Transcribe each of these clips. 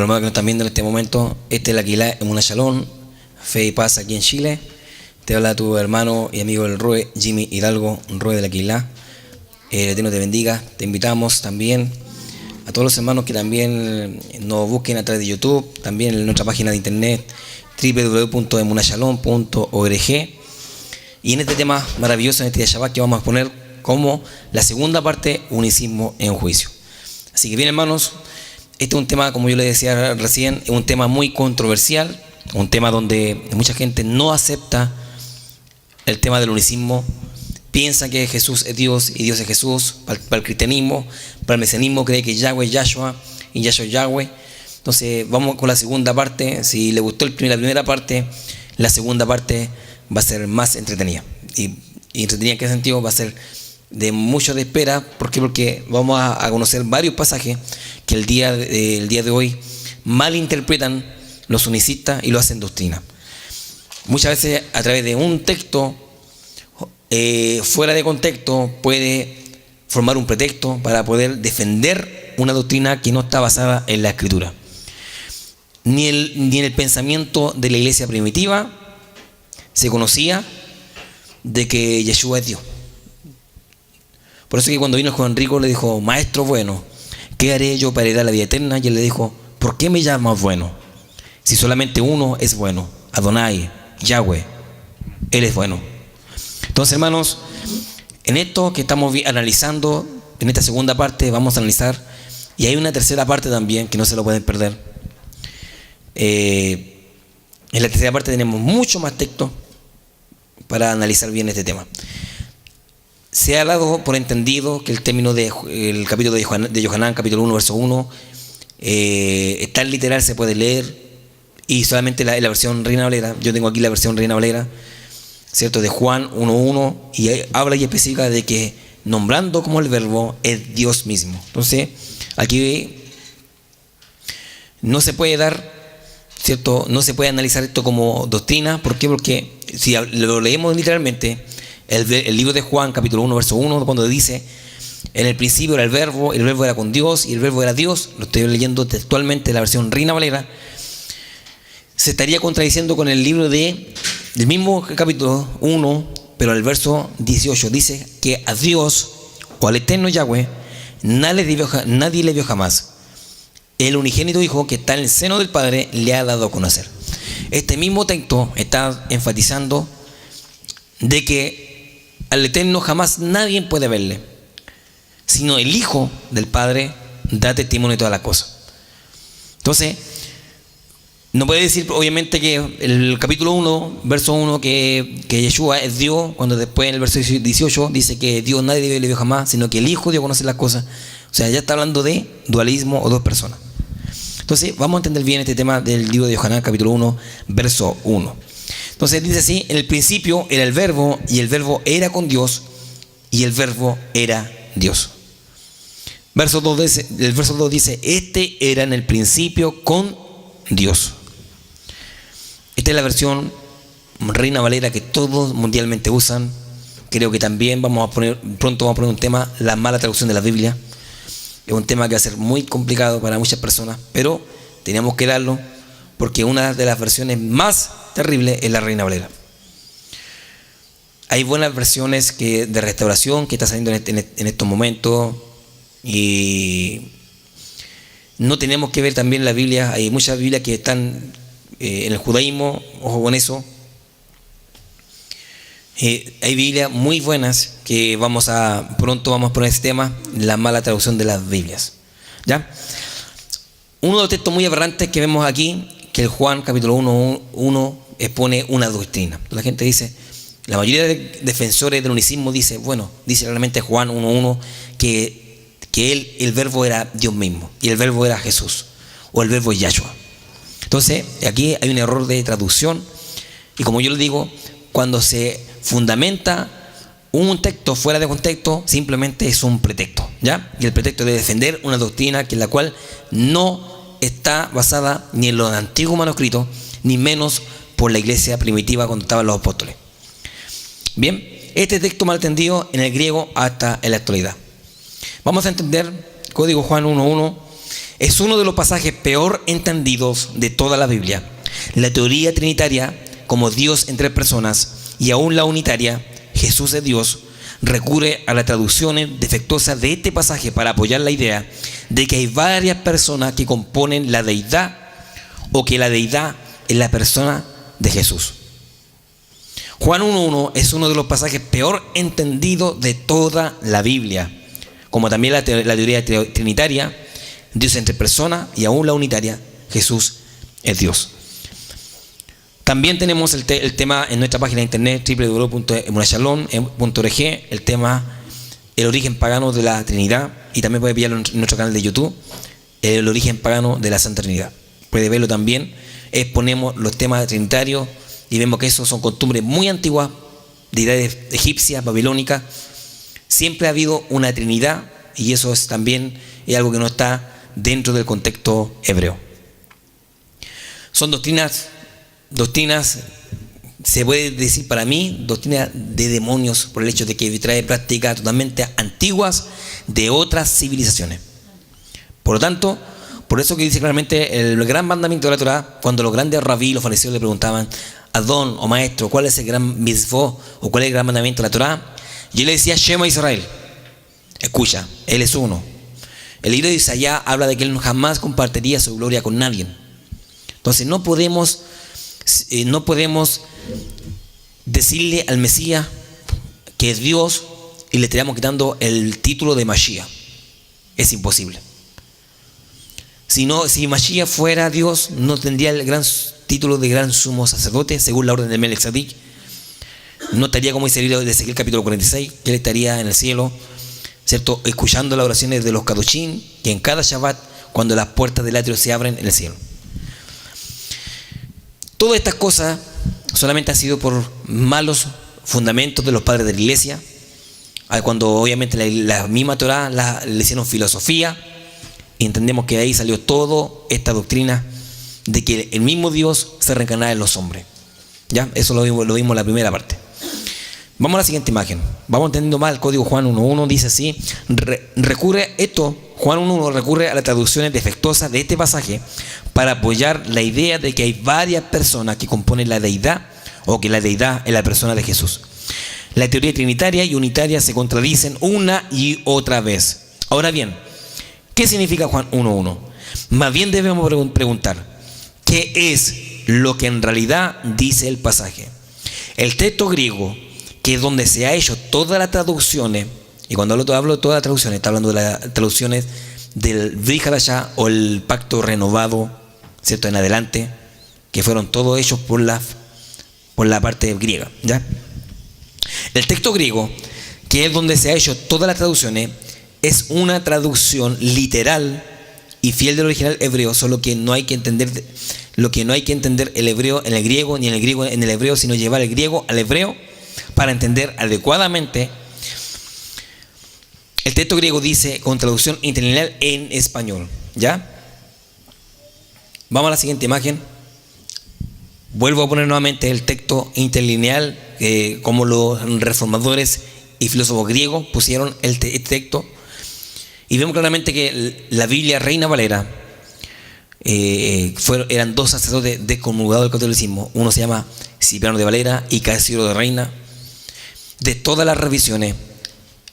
Para los hermanos que nos están viendo en este momento, este es la Quilá Emuná Shalom, Fe y Paz aquí en Chile. Te habla tu hermano y amigo del Roe, Jimmy Hidalgo, Roe de la Quilá. El Eterno te bendiga. Te invitamos también a todos los hermanos que también nos busquen a través de YouTube, también en nuestra página de internet www.emunashalom.org. Y en este tema maravilloso, en este día Shabbat, que vamos a exponer como la segunda parte, unicismo en juicio. Así que bien, hermanos, este es un tema, como yo les decía recién, es un tema muy controversial, un tema donde mucha gente no acepta el tema del unicismo, piensa que Jesús es Dios y Dios es Jesús. Para el cristianismo, para el mesianismo cree que Yahweh es Yahshua y Yahshua es Yahweh. Entonces vamos con la segunda parte. Si le gustó la primera parte, la segunda parte va a ser más entretenida. Y entretenida en qué sentido, va a ser de mucho de espera. ¿Por qué? Porque vamos a conocer varios pasajes que el día de hoy malinterpretan los unicistas y lo hacen doctrina. Muchas veces a través de un texto fuera de contexto puede formar un pretexto para poder defender una doctrina que no está basada en la Escritura, ni en el pensamiento de la iglesia primitiva se conocía de que Yeshua es Dios. Por eso que cuando vino Juan Rico le dijo: maestro bueno, ¿qué haré yo para heredar la vida eterna? Y él le dijo: ¿por qué me llamas bueno? Si solamente uno es bueno, Adonai, Yahweh, Él es bueno. Entonces, hermanos, en esto que estamos analizando, en esta segunda parte vamos a analizar, y hay una tercera parte también que no se lo pueden perder. En la tercera parte tenemos mucho más texto para analizar bien este tema. Se ha dado por entendido que el término del capítulo de Yohanan, capítulo 1, verso 1, está en literal, se puede leer, y solamente la versión Reina Valera. Yo tengo aquí la versión Reina Valera, ¿cierto? De Juan 1.1, y habla y especifica de que nombrando como el verbo es Dios mismo. Entonces, aquí no se puede dar, ¿cierto? No se puede analizar esto como doctrina. ¿Por qué? Porque si lo leemos literalmente, el libro de Juan, capítulo 1, verso 1, cuando dice: en el principio era el verbo era con Dios, y el verbo era Dios, lo estoy leyendo textualmente la versión Reina Valera, se estaría contradiciendo con el libro del mismo capítulo 1, pero el verso 18 dice que a Dios, o al eterno Yahweh, nadie le vio jamás. El unigénito Hijo que está en el seno del Padre le ha dado a conocer. Este mismo texto está enfatizando de que al eterno jamás nadie puede verle, sino el Hijo del Padre da testimonio de todas las cosas. Entonces, no puede decir obviamente que el capítulo 1, verso 1, que Yeshua es Dios, cuando después en el verso 18 dice que Dios nadie le vio jamás, sino que el Hijo dio a conocer las cosas. O sea, ya está hablando de dualismo o dos personas. Entonces, vamos a entender bien este tema del libro de Yohanan, capítulo 1, verso 1. Entonces dice así: en el principio era el verbo, y el verbo era con Dios, y el verbo era Dios. El verso 2 dice: este era en el principio con Dios. Esta es la versión Reina Valera que todos mundialmente usan. Creo que también pronto vamos a poner un tema, la mala traducción de la Biblia. Es un tema que va a ser muy complicado para muchas personas, pero tenemos que darlo porque una de las versiones más terribles es la Reina Valera. Hay buenas versiones de restauración que están saliendo en estos momentos, y no tenemos que ver también la Biblia. Hay muchas Biblias que están en el judaísmo, ojo con eso. Hay Biblias muy buenas que pronto vamos a poner este tema, la mala traducción de las Biblias. ¿Ya? Uno de los textos muy aberrantes que vemos aquí, que el Juan capítulo 1 expone una doctrina. La gente dice, la mayoría de defensores del unicismo dice realmente Juan 1.1 que el verbo era Dios mismo, y el verbo era Jesús, o el verbo es Yahshua. Entonces, aquí hay un error de traducción, y como yo le digo, cuando se fundamenta un texto fuera de contexto, simplemente es un pretexto, ¿ya? Y el pretexto de defender una doctrina que la cual no está basada ni en los antiguos manuscritos, ni menos por la iglesia primitiva cuando estaban los apóstoles. Bien, este texto mal entendido en el griego hasta en la actualidad. Vamos a entender Código Juan 1.1 Es uno de los pasajes peor entendidos de toda la Biblia. La teoría trinitaria, como Dios en tres personas, y aún la unitaria, Jesús es Dios, recurre a las traducciones defectuosas de este pasaje para apoyar la idea de que hay varias personas que componen la deidad, o que la deidad es la persona de Jesús. Juan 1:1 es uno de los pasajes peor entendidos de toda la Biblia, como también la teoría trinitaria, Dios entre personas, y aún la unitaria, Jesús es Dios. También tenemos el tema en nuestra página de internet www.emunashalom.org, el tema el origen pagano de la Trinidad, y también puede pillarlo en nuestro canal de YouTube, el origen pagano de la Santa Trinidad. Puede verlo también. Exponemos los temas trinitarios y vemos que esos son costumbres muy antiguas, deidades egipcias, babilónicas. Siempre ha habido una Trinidad, y eso es también algo que no está dentro del contexto hebreo. Son doctrinas, se puede decir para mí, doctrinas de demonios, por el hecho de que trae prácticas totalmente antiguas de otras civilizaciones. Por lo tanto, por eso que dice claramente el gran mandamiento de la Torá, cuando los grandes rabí, los fariseos le preguntaban: Adón o maestro, ¿cuál es el gran mitzvot o cuál es el gran mandamiento de la Torá? Y él le decía: Shema Israel. Escucha, él es uno. El libro de Isaías habla de que él jamás compartiría su gloria con nadie. Entonces no podemos decirle al Mesías que es Dios y le estaríamos quitando el título de Mashiach. Es imposible. Si Mashiach fuera Dios, no tendría el gran título de gran sumo sacerdote, según la orden de Melquisedec. No estaría como dice el libro de Ezequiel capítulo 46, que él estaría en el cielo, ¿cierto?, escuchando las oraciones de los Kadoshim, que en cada Shabbat, cuando las puertas del atrio se abren en el cielo. Todas estas cosas solamente han sido por malos fundamentos de los padres de la iglesia, cuando obviamente la misma Torá le hicieron filosofía, y entendemos que de ahí salió toda esta doctrina de que el mismo Dios se reencarnaba en los hombres. ¿Ya? Eso lo vimos en la primera parte. Vamos a la siguiente imagen. Vamos entendiendo más el código Juan 1.1. Dice así: Juan 1.1 recurre a las traducciones defectuosas de este pasaje para apoyar la idea de que hay varias personas que componen la deidad, o que la deidad es la persona de Jesús. La teoría trinitaria y unitaria se contradicen una y otra vez. Ahora bien, ¿qué significa Juan 1.1? Más bien debemos preguntar: ¿qué es lo que en realidad dice el pasaje? El texto griego, que es donde se ha hecho todas las traducciones, y cuando hablo de todas las traducciones, está hablando de las traducciones del Brit Hadashah, o el pacto renovado, ¿cierto?, en adelante, que fueron todos hechos por la parte griega, ¿ya? El texto griego, que es donde se ha hecho todas las traducciones, es una traducción literal y fiel del original hebreo, solo que no hay que entender el hebreo en el griego, ni en el griego en el hebreo, sino llevar el griego al hebreo para entender adecuadamente. El texto griego dice con traducción interlineal en español, ¿ya? Vamos a la siguiente imagen. Vuelvo a poner nuevamente el texto interlineal, como los reformadores y filósofos griegos pusieron este texto, y vemos claramente que la Biblia Reina Valera eran dos sacerdotes descomulgados del catolicismo. Uno se llama Cipriano de Valera y Casio de Reina. De todas las revisiones,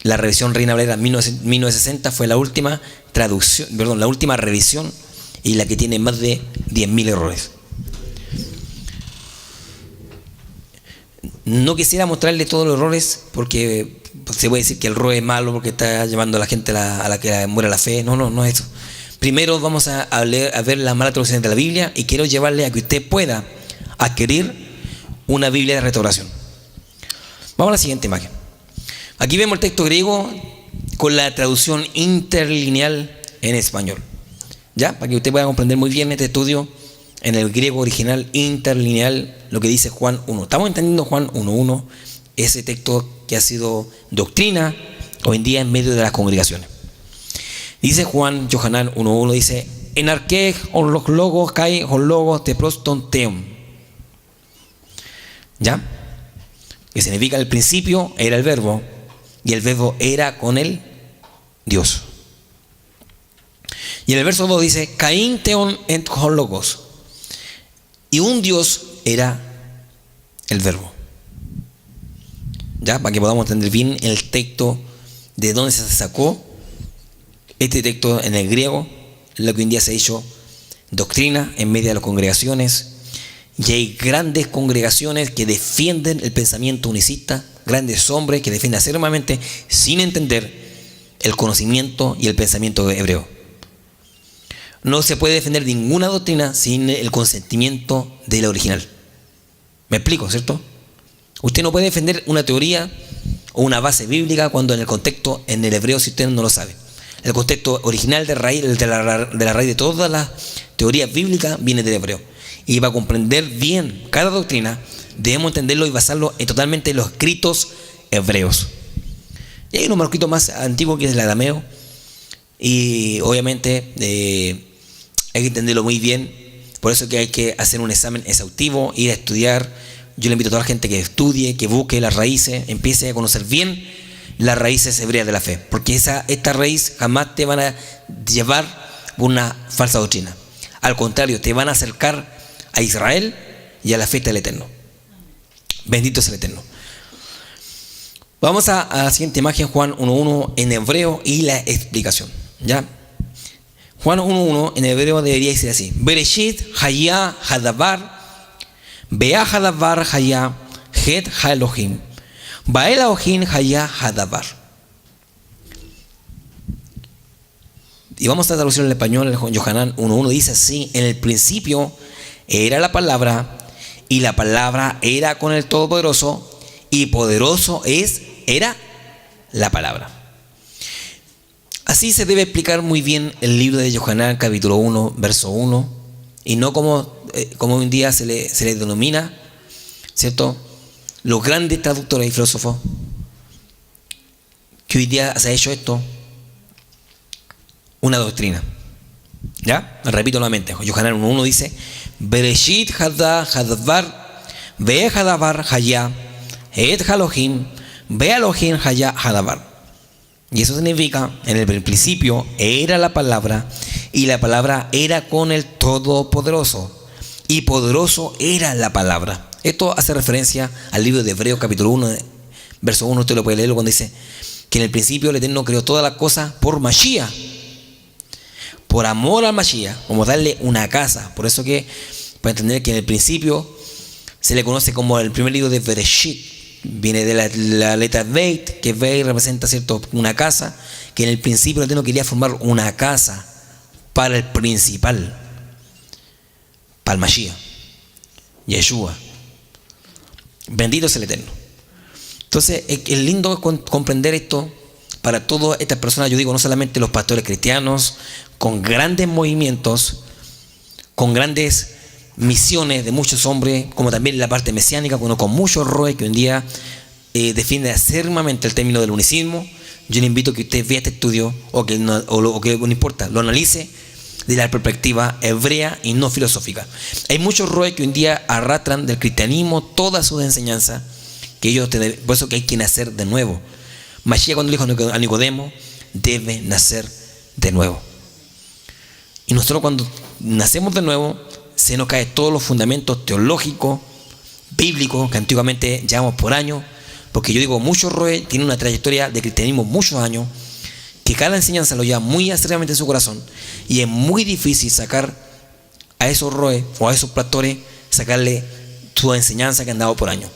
la revisión Reina Valera 1960 fue la última revisión, y la que tiene más de 10.000 errores. No quisiera mostrarle todos los errores, porque se puede decir que el error es malo porque está llevando a la gente a la que muera la fe. No es eso. Primero vamos a ver las malas traducciones de la Biblia, y quiero llevarle a que usted pueda adquirir una Biblia de restauración. Vamos a la siguiente imagen. Aquí vemos el texto griego con la traducción interlineal en español, ¿ya? Para que usted pueda comprender muy bien este estudio en el griego original interlineal, lo que dice Juan 1. Estamos entendiendo Juan 1.1, ese texto que ha sido doctrina hoy en día en medio de las congregaciones. Dice Juan Yohanan 1.1, dice: en arquej on los logos kai on logos te proston teum. ¿Ya? Que significa el principio era el verbo, y el verbo era con él Dios. Y en el verso 2 dice, Caín teon et logos. Y un Dios era el verbo. Ya, para que podamos entender bien el texto de dónde se sacó este texto en el griego, lo que hoy en día se ha hecho doctrina en medio de las congregaciones. Y hay grandes congregaciones que defienden el pensamiento unicista, grandes hombres que defienden acérrimamente sin entender el conocimiento y el pensamiento hebreo. No se puede defender ninguna doctrina sin el consentimiento de la original. ¿Me explico, cierto? Usted no puede defender una teoría o una base bíblica cuando en el contexto, en el hebreo, si usted no lo sabe. El contexto original de la raíz de todas las teorías bíblicas viene del hebreo. Y para comprender bien cada doctrina, debemos entenderlo y basarlo totalmente en los escritos hebreos. Y hay unos manuscritos más antiguos que es el arameo. Y obviamente hay que entenderlo muy bien. Por eso que hay que hacer un examen exhaustivo, ir a estudiar. Yo le invito a toda la gente que estudie, que busque las raíces, empiece a conocer bien las raíces hebreas de la fe. Porque esta raíz jamás te van a llevar una falsa doctrina. Al contrario, te van a acercar a Israel y a la fe del Eterno. Bendito es el Eterno. Vamos a la siguiente imagen, Juan 1.1 en hebreo y la explicación. ¿Ya? Juan 1.1 en hebreo debería decir así: Bereshit haya hadavar, bea hadavar haya het ha-Elohim, ba Elohim haya hadavar. Y vamos a traducirlo en español. Yohanan 1.1 dice así: en el principio era la palabra, y la palabra era con el Todopoderoso, y poderoso era la palabra. Así se debe explicar muy bien el libro de Yohanan, capítulo 1, verso 1, y no como hoy en día se le denomina, ¿cierto?, los grandes traductores y filósofos, que hoy día se ha hecho esto una doctrina. ¿Ya? Repito nuevamente. Yohanan 1.1 dice: Bereshit hadavar, ve hadavar haya, et Elohim, ve Elohim haya hadavar. Y eso significa, en el principio era la palabra, y la palabra era con el Todopoderoso, y poderoso era la palabra. Esto hace referencia al libro de Hebreos capítulo 1, verso 1. Usted lo puede leerlo cuando dice que en el principio el Eterno creó todas las cosas por Mashiach, por amor al Mashiach, como darle una casa. Por eso que, para entender que en el principio se le conoce como el primer libro de Bereshit. Viene de la letra Beit, que Beit representa, ¿cierto?, una casa, que en el principio el Eterno quería formar una casa para el principal, para el Mashiach, Yeshua. Bendito es el Eterno. Entonces es lindo comprender esto para todas estas personas. Yo digo, no solamente los pastores cristianos con grandes movimientos, con grandes misiones de muchos hombres, como también la parte mesiánica, con muchos roes que hoy en día defienden acérrimamente el término del unicismo. Yo le invito a que usted vea este estudio, o que no importa, lo analice de la perspectiva hebrea y no filosófica. Hay muchos roes que hoy en día arrastran del cristianismo todas sus enseñanzas, que ellos por eso que hay que nacer de nuevo. Mashiach, cuando le dijo a Nicodemo, debe nacer de nuevo. Y nosotros, cuando nacemos de nuevo, se nos caen todos los fundamentos teológicos, bíblicos, que antiguamente llevamos por años. Porque yo digo, muchos roes tienen una trayectoria de cristianismo muchos años, que cada enseñanza lo lleva muy acérrimamente en su corazón, y es muy difícil sacar a esos roes o a esos pastores, sacarle su enseñanza que han dado por años.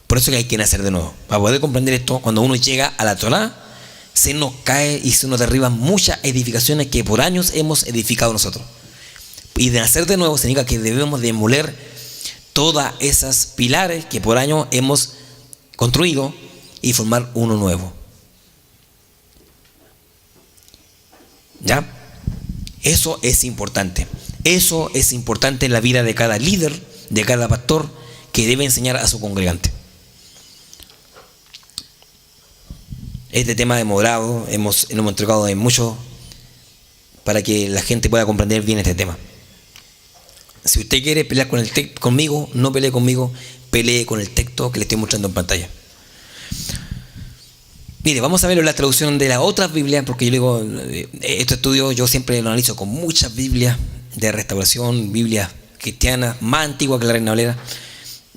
Por eso que hay que nacer de nuevo. Para poder comprender esto, cuando uno llega a la Torá, se nos cae y se nos derriban muchas edificaciones que por años hemos edificado nosotros. Y de nacer de nuevo significa que debemos demoler todas esas pilares que por años hemos construido y formar uno nuevo. ¿Ya? Eso es importante. Eso es importante en la vida de cada líder, de cada pastor, que debe enseñar a su congregante. Este tema de morado lo hemos entregado en mucho para que la gente pueda comprender bien este tema. Si usted quiere pelear con el texto conmigo, no pelee conmigo, pelee con el texto que le estoy mostrando en pantalla. Mire, vamos a ver la traducción de las otras Biblias, porque yo digo, estos estudios yo siempre lo analizo con muchas Biblias de restauración, Biblias cristianas, más antiguas que la Reina Valera,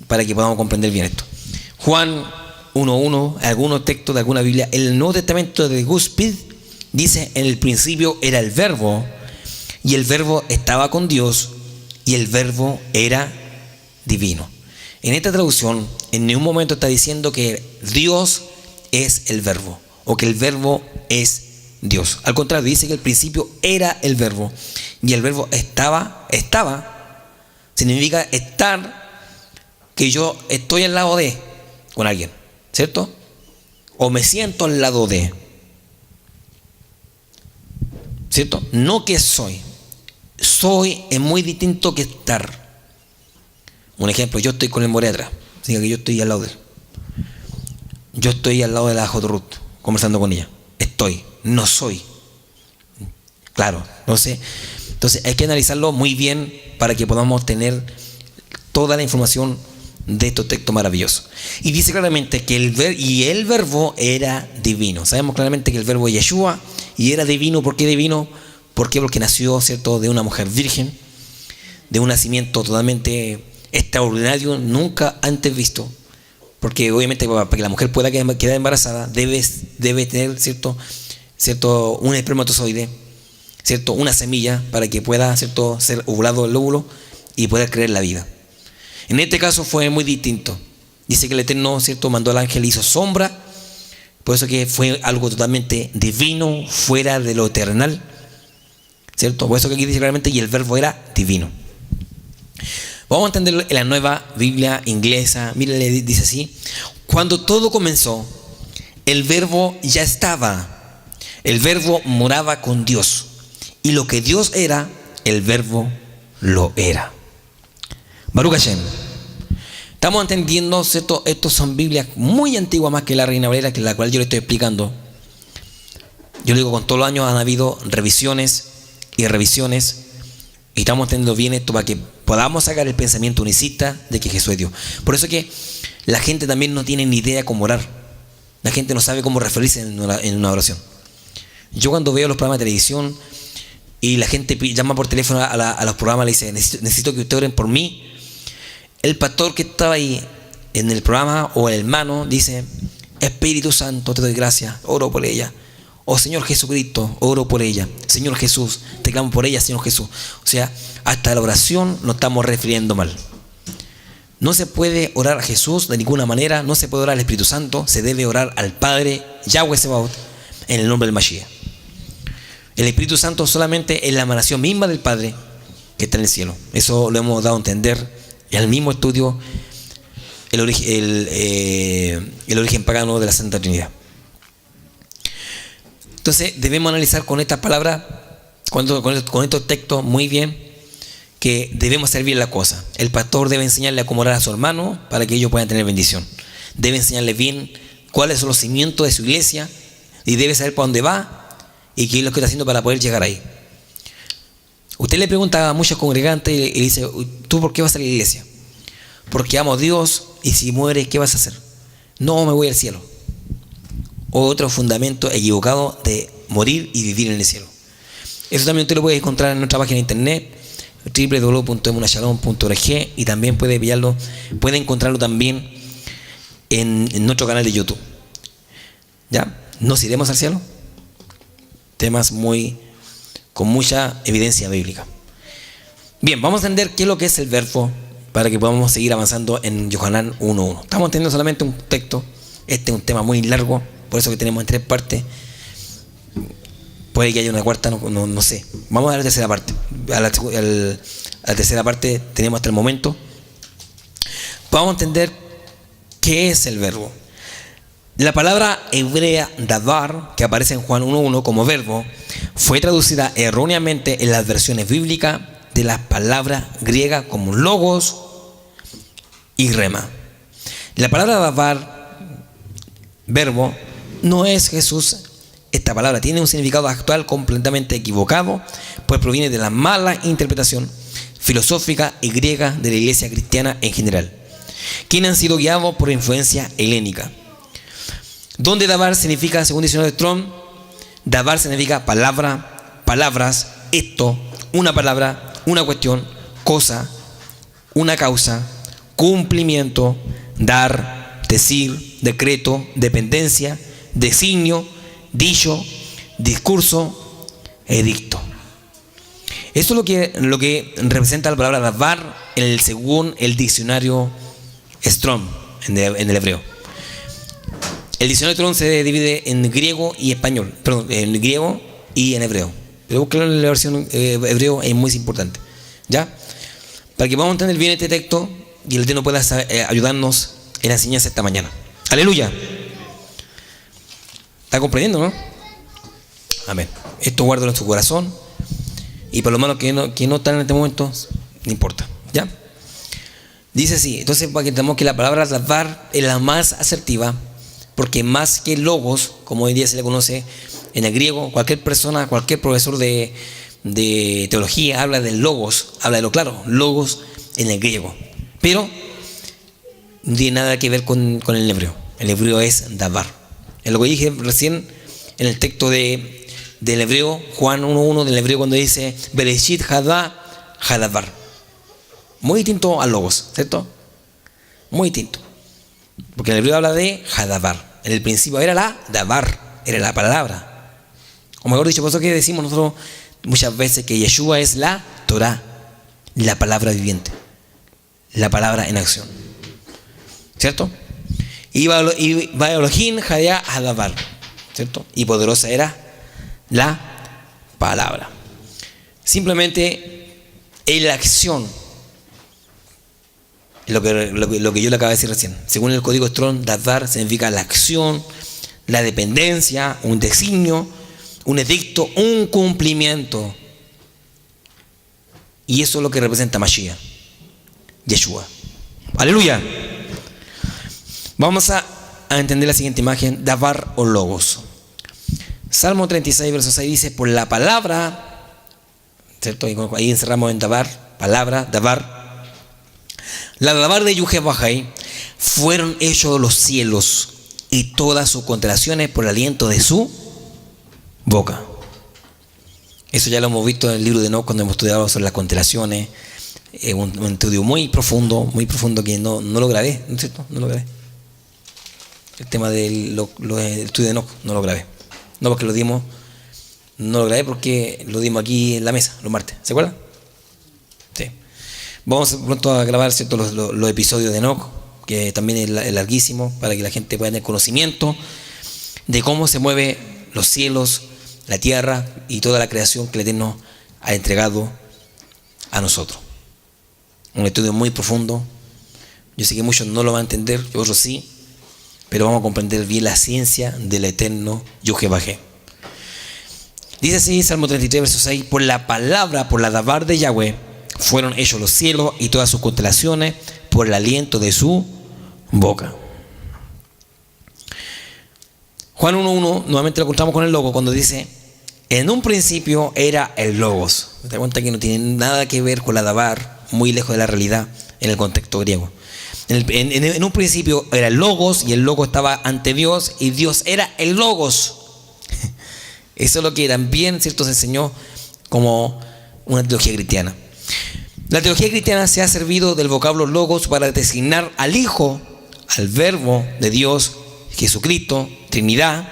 para que podamos comprender bien esto. Juan 1.1, algunos textos de alguna Biblia, el Nuevo Testamento de Guspid dice: en el principio era el Verbo, y el Verbo estaba con Dios, y el Verbo era divino. En esta traducción, en ningún momento está diciendo que Dios es el Verbo, o que el Verbo es Dios. Al contrario, dice que el principio era el Verbo, y el Verbo estaba, significa estar, que yo estoy al lado de, con alguien, ¿cierto? O me siento al lado de, ¿cierto? No que soy es muy distinto que estar. Un ejemplo, yo estoy con el More atrás, así que yo estoy al lado de él. Yo estoy al lado de la J. Ruth, conversando con ella. Estoy, no soy. Claro, entonces hay que analizarlo muy bien para que podamos tener toda la información de estos textos maravillosos. Y dice claramente que el Verbo era divino. Sabemos claramente que el Verbo es Yeshua, y era divino. ¿Por qué divino? ¿Por qué? Porque nació, ¿cierto?, de una mujer virgen, de un nacimiento totalmente extraordinario, nunca antes visto. Porque obviamente para que la mujer pueda quedar embarazada debe tener cierto un espermatozoide, cierto, una semilla, para que pueda, cierto, ser ovulado el óvulo y poder crear la vida. En este caso fue muy distinto. Dice que el Eterno, cierto, mandó al ángel y hizo sombra. Por eso que fue algo totalmente divino, fuera de lo eternal, ¿cierto? Por eso que aquí dice claramente: y el Verbo era divino. Vamos a entenderlo en la Nueva Biblia Inglesa. Mire, le dice así: cuando todo comenzó, el Verbo ya estaba. El Verbo moraba con Dios, y lo que Dios era, el Verbo lo era. Baruch Hashem. Estamos entendiendo, ¿cierto? Estos son Biblias muy antiguas, más que la Reina Valera, que la cual yo le estoy explicando. Yo le digo, con todos los años han habido revisiones y revisiones, y estamos entendiendo bien esto para que podamos sacar el pensamiento unicista de que Jesús es Dios. Por eso que la gente también no tiene ni idea cómo orar. La gente no sabe cómo referirse en una oración. Yo cuando veo los programas de televisión y la gente llama por teléfono a los programas, le dice: necesito que ustedes oren por mí. El pastor que estaba ahí en el programa, o el hermano, dice: Espíritu Santo, te doy gracias, oro por ella. Oh Señor Jesucristo, oro por ella. Señor Jesús, te clamo por ella, Señor Jesús. O sea, hasta la oración nos estamos refiriendo mal. No se puede orar a Jesús de ninguna manera, no se puede orar al Espíritu Santo, se debe orar al Padre, Yahweh Sebaot, en el nombre del Mashiach. El Espíritu Santo solamente es la emanación misma del Padre que está en el cielo. Eso lo hemos dado a entender en el mismo estudio, el origen pagano de la Santa Trinidad. Entonces debemos analizar con estas palabras, con estos textos muy bien, que debemos hacer bien la cosa. El pastor debe enseñarle a cómo orar a su hermano para que ellos puedan tener bendición. Debe enseñarle bien cuáles son los cimientos de su iglesia, y debe saber para dónde va y qué es lo que está haciendo para poder llegar ahí. Usted le pregunta a muchos congregantes y dice: ¿tú por qué vas a la iglesia? Porque amo a Dios, y si mueres, ¿qué vas a hacer? No, me voy al cielo. Otro fundamento equivocado de morir y vivir en el cielo. Eso también usted lo puede encontrar en nuestra página de internet, www.emunashalom.org, y también puede encontrarlo también en nuestro canal de YouTube. ¿Ya? ¿Nos iremos al cielo? Temas con mucha evidencia bíblica. Bien, vamos a entender qué es lo que es el Verbo para que podamos seguir avanzando en Yohanan 1.1. Estamos entendiendo solamente un texto. Este es un tema muy largo, por eso que tenemos en 3 partes. Puede que haya una cuarta, no sé. Vamos a la tercera parte. A la tercera parte tenemos hasta el momento. Vamos a entender qué es el Verbo. La palabra hebrea davar, que aparece en Juan 1.1 como verbo, fue traducida erróneamente en las versiones bíblicas de las palabras griegas como logos y rema. La palabra davar, verbo, no es Jesús. Esta palabra tiene un significado actual completamente equivocado, pues proviene de la mala interpretación filosófica y griega de la iglesia cristiana en general, quienes han sido guiados por influencia helénica. Donde davar significa, según diccionario de Strong, davar significa palabra, palabras, esto, una palabra, una cuestión, cosa, una causa, cumplimiento, dar, decir, decreto, dependencia, designio, dicho, discurso, edicto. Esto es lo que representa la palabra davar según el diccionario Strong en el hebreo. El diccionario Strong se divide en griego y español, perdón, en griego y en hebreo. Pero buscar la versión hebreo es muy importante, ¿ya? Para que podamos entender bien este texto y el Eterno pueda ayudarnos en la enseñanza esta mañana. Aleluya. ¿Está comprendiendo, no? Amén. Esto guárdalo en su corazón. Y por lo menos que no están en este momento, no importa, ¿ya? Dice así, entonces para que entendamos que la palabra davar es la más asertiva, porque más que logos, como hoy día se le conoce en el griego, cualquier persona, cualquier profesor de teología habla de logos, habla de lo claro, logos en el griego. Pero no tiene nada que ver con el hebreo. El hebreo es davar. Es lo que dije recién en el texto del hebreo, Juan 1.1 del hebreo, cuando dice Bereshit hada hadavar. Muy distinto a logos, ¿cierto? Muy distinto. Porque el hebreo habla de hadavar. En el principio era la davar, era la palabra. O mejor dicho, por eso que decimos nosotros muchas veces que Yeshua es la Torah, la palabra viviente, la palabra en acción, ¿cierto? Y Elohim Hadea Hadavar, ¿cierto? Y poderosa era la palabra. Simplemente en la acción, lo que yo le acabo de decir recién. Según el código Strong, Davar significa la acción, la dependencia, un designio, un edicto, un cumplimiento. Y eso es lo que representa Mashiach, Yeshua. Aleluya. Vamos a entender la siguiente imagen, Davar o Logos. Salmo 36, verso 6 dice, por la palabra, ¿cierto? Ahí encerramos en Davar, palabra, Davar. La Davar de Yuhebahai fueron hechos los cielos y todas sus constelaciones por el aliento de su boca. Eso ya lo hemos visto en el libro de Enoch cuando hemos estudiado sobre las constelaciones. Un estudio muy profundo que no lo grabé, ¿no es cierto? No lo grabé. El tema del estudio de Enoch no lo grabé. No porque no lo grabé porque lo dimos aquí en la mesa los martes. ¿Se acuerdan? Sí. Vamos pronto a grabar, ¿cierto? Los episodios de Enoch, que también es larguísimo, para que la gente pueda tener conocimiento de cómo se mueven los cielos, la tierra y toda la creación que el Eterno ha entregado a nosotros. Un estudio muy profundo. Yo sé que muchos no lo van a entender, otros sí, pero vamos a comprender bien la ciencia del eterno Yuhebahai. Dice así, Salmo 33, verso 6, por la palabra, por la Davar de Yahweh, fueron hechos los cielos y todas sus constelaciones por el aliento de su boca. Juan 1.1, nuevamente lo encontramos con el logo, cuando dice, en un principio era el Logos. ¿Te das cuenta que no tiene nada que ver con la Davar, muy lejos de la realidad en el contexto griego? En un principio era el Logos, y el Logos estaba ante Dios, y Dios era el Logos. Eso es lo que también, ¿cierto?, se enseñó como una teología cristiana. La teología cristiana se ha servido del vocablo Logos para designar al Hijo, al Verbo de Dios, Jesucristo, Trinidad,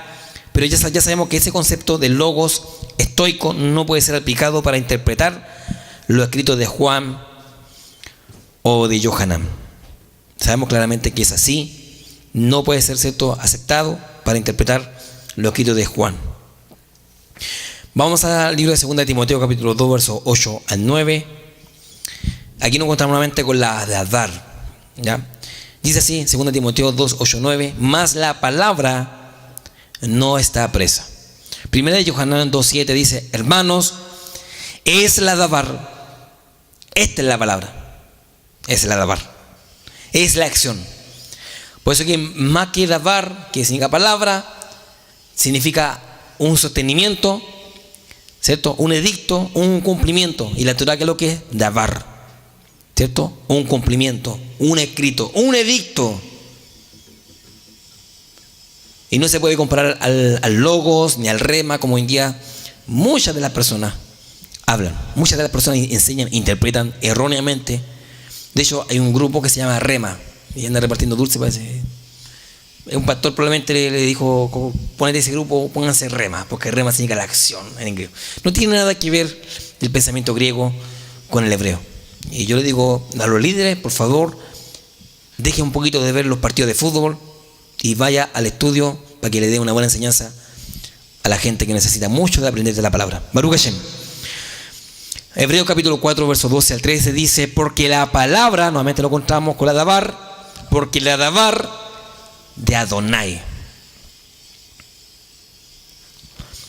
pero ya sabemos que ese concepto de Logos estoico no puede ser aplicado para interpretar los escritos de Juan o de Yohanan. Sabemos claramente que es así, no puede ser, ¿cierto?, aceptado para interpretar los escritos de Juan. Vamos al libro de 2 de Timoteo, capítulo 2, versos 8 al 9. Aquí nos encontramos nuevamente con la de Adar, ¿ya? Dice así, 2 Timoteo 2, 8, 9, mas la palabra no está presa. Primera de Yohanan 2, 7 dice, hermanos, es la Davar. Esta es la palabra. Es la Davar. Es la acción. Por eso que más que Davar, que significa palabra, significa un sostenimiento, ¿cierto? Un edicto, un cumplimiento. Y la Torah, ¿qué es lo que es? Davar, ¿cierto? Un cumplimiento, un escrito, un edicto. Y no se puede comparar al logos ni al rema, como hoy en día muchas de las personas hablan. Muchas de las personas enseñan, interpretan erróneamente. De hecho, hay un grupo que se llama Rema y anda repartiendo dulce, parece. Un pastor probablemente le dijo: ponete ese grupo, pónganse Rema, porque Rema significa la acción en griego. No tiene nada que ver el pensamiento griego con el hebreo. Y yo le digo a los líderes: por favor, deje un poquito de ver los partidos de fútbol y vaya al estudio para que le dé una buena enseñanza a la gente que necesita mucho de aprender de la palabra. Baruch Hashem. Hebreos capítulo 4, versos 12 al 13 dice: porque la palabra, nuevamente lo encontramos con la davar, porque la davar de Adonai.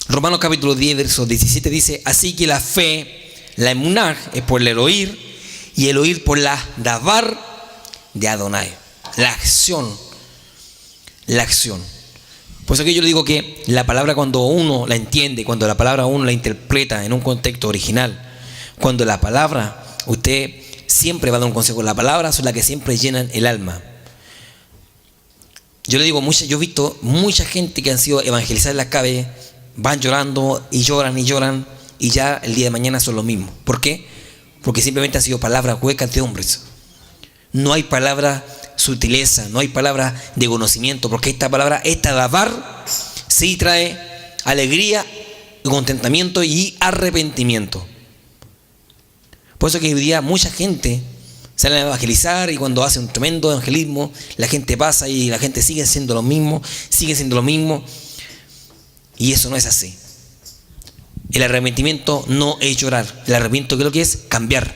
Romanos capítulo 10, versos 17 dice: así que la fe, la emunah, es por el oír, y el oír por la davar de Adonai. La acción. La acción. Por eso que yo le digo que la palabra, cuando uno la entiende, cuando la palabra uno la interpreta en un contexto original, cuando la palabra, usted siempre va a dar un consejo. La palabra son las que siempre llenan el alma. Yo le digo, yo he visto mucha gente que han sido evangelizadas en las calles, van llorando y lloran y lloran, y ya el día de mañana son los mismos. ¿Por qué? Porque simplemente han sido palabras huecas de hombres. No hay palabra sutileza, no hay palabra de conocimiento, porque esta palabra, esta davar, sí trae alegría, contentamiento y arrepentimiento. Por eso que hoy día mucha gente sale a evangelizar, y cuando hace un tremendo evangelismo, la gente pasa y la gente sigue siendo lo mismo, y eso no es así. El arrepentimiento no es llorar. El arrepentimiento, ¿qué es lo que es? Cambiar.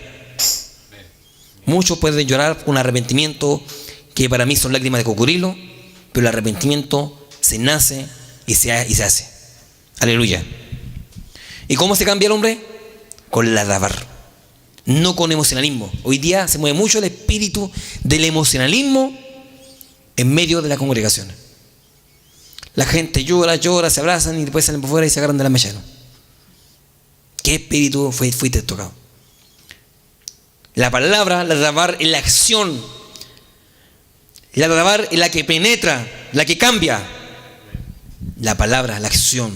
Muchos pueden llorar un arrepentimiento que para mí son lágrimas de cocodrilo, pero el arrepentimiento se nace y se hace. Aleluya. ¿Y cómo se cambia el hombre? Con la davar, no con emocionalismo. Hoy día se mueve mucho el espíritu del emocionalismo en medio de las congregaciones. La gente llora, se abrazan y después salen por fuera y se agarran de la mechera. ¿Qué espíritu fuiste tocado? La palabra, la davar, es la acción. La davar es la que penetra, la que cambia. La palabra, la acción,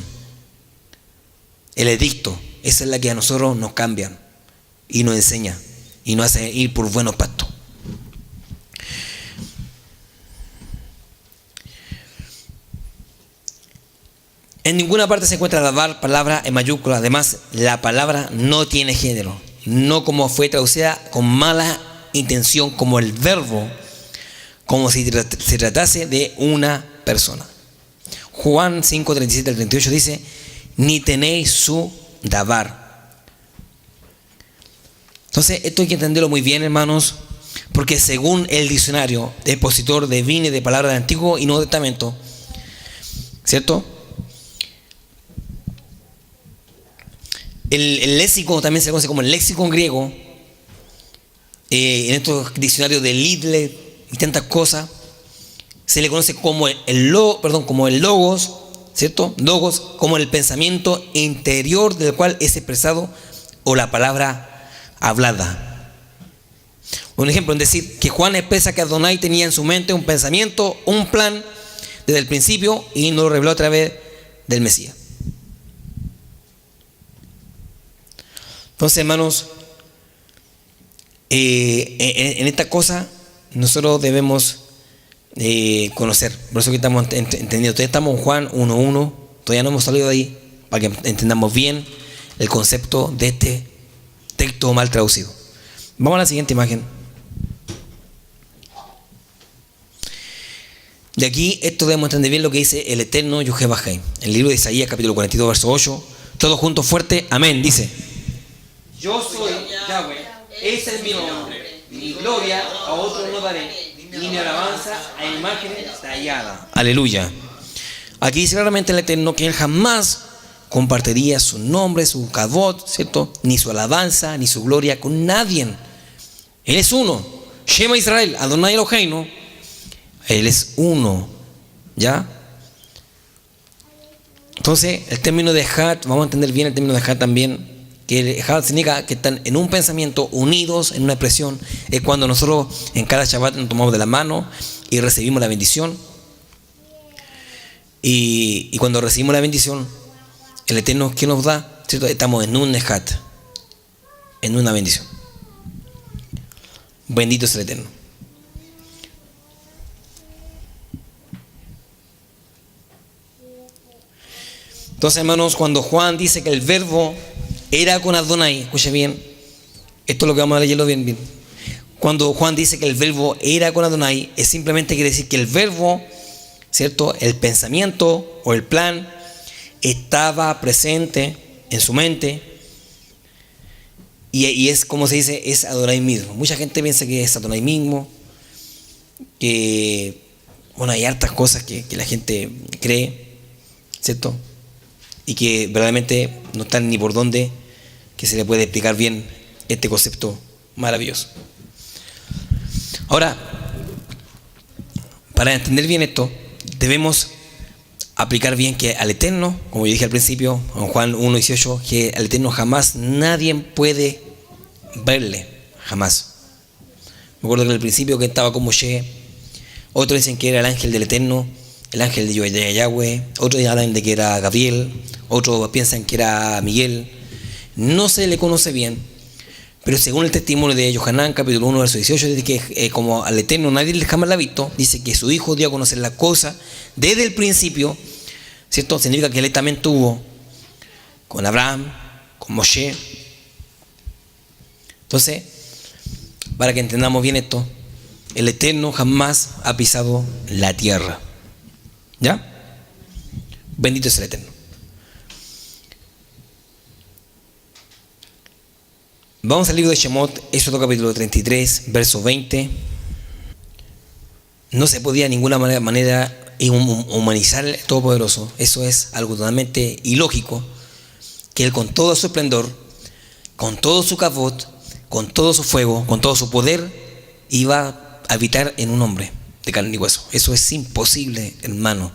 el edicto, esa es la que a nosotros nos cambian y nos enseña y nos hace ir por buenos pastos. En ninguna parte se encuentra davar, palabra en mayúscula. Además, la palabra no tiene género, no como fue traducida con mala intención, como el verbo, como si se tratase de una persona. Juan 5, 37 al 38 dice: ni tenéis su davar. Entonces, esto hay que entenderlo muy bien, hermanos, porque según el diccionario expositor de Vine de palabras del Antiguo y Nuevo Testamento, ¿cierto? El léxico también se conoce como el léxico griego. En estos diccionarios de Lidle y tantas cosas, se le conoce como como el logos, ¿cierto? Logos, como el pensamiento interior del cual es expresado, o la palabra hablada. Un ejemplo es decir que Juan expresa que Adonai tenía en su mente un pensamiento, un plan desde el principio, y nos lo reveló a través del Mesías. Entonces, hermanos, en esta cosa nosotros debemos conocer. Por eso que estamos entendiendo. Todavía estamos en Juan 1:1. Todavía no hemos salido de ahí, para que entendamos bien el concepto de este texto mal traducido. Vamos a la siguiente imagen. De aquí, esto debemos entender bien lo que dice el eterno Yahweh. El libro de Isaías, capítulo 42, verso 8. Todos juntos, fuerte. Amén. Dice: yo soy Yahweh, ese es mi nombre. Mi gloria a otro no daré, ni mi alabanza a imágenes talladas. Aleluya. Aquí dice claramente el Eterno que él jamás compartiría su nombre, su kavod, ¿cierto? Ni su alabanza, ni su gloria con nadie. Él es uno. Shema Israel, Adonai Eloheinu. Él es uno. ¿Ya? Entonces, el término de Echad, vamos a entender bien el término de Echad también. Que el Echad significa que están en un pensamiento, unidos en una expresión. Es cuando nosotros en cada Shabbat nos tomamos de la mano y recibimos la bendición. Y cuando recibimos la bendición, el Eterno, ¿qué nos da? ¿Cierto? Estamos en un nejat, en una bendición. Bendito es el Eterno. Entonces, hermanos, cuando Juan dice que el verbo era con Adonai, escuche bien, esto es lo que vamos a leerlo bien. Cuando Juan dice que el verbo era con Adonai, es simplemente quiere decir que el verbo, ¿cierto?, el pensamiento o el plan estaba presente en su mente, y es como se dice, es Adonai mismo. Mucha gente piensa que es Adonai mismo, que bueno, hay hartas cosas que la gente cree, ¿cierto?, y que verdaderamente no están ni por dónde que se le puede explicar bien este concepto maravilloso. Ahora, para entender bien esto, debemos aplicar bien que al Eterno, como yo dije al principio, en Juan 1:18, que al Eterno jamás nadie puede verle, jamás. Me acuerdo que en el principio que estaba con Moshe, otros dicen que era el ángel del Eterno, el ángel de Yahweh, otros hablan de que era Gabriel, otros piensan que era Miguel. No se le conoce bien, pero según el testimonio de Yohanan, capítulo 1, verso 18, dice que como al Eterno nadie jamás la ha visto, dice que su Hijo dio a conocer la cosa desde el principio, ¿cierto? Significa que él también tuvo con Abraham, con Moshe. Entonces, para que entendamos bien esto, el Eterno jamás ha pisado la tierra. ¿Ya? Bendito es el Eterno. Vamos al libro de Shemot, Éxodo capítulo 33, verso 20. No se podía de ninguna manera humanizar el Todopoderoso. Eso es algo totalmente ilógico, que Él con todo su esplendor, con todo su kavod, con todo su fuego, con todo su poder, iba a habitar en un hombre de carne y hueso. Eso es imposible, hermano.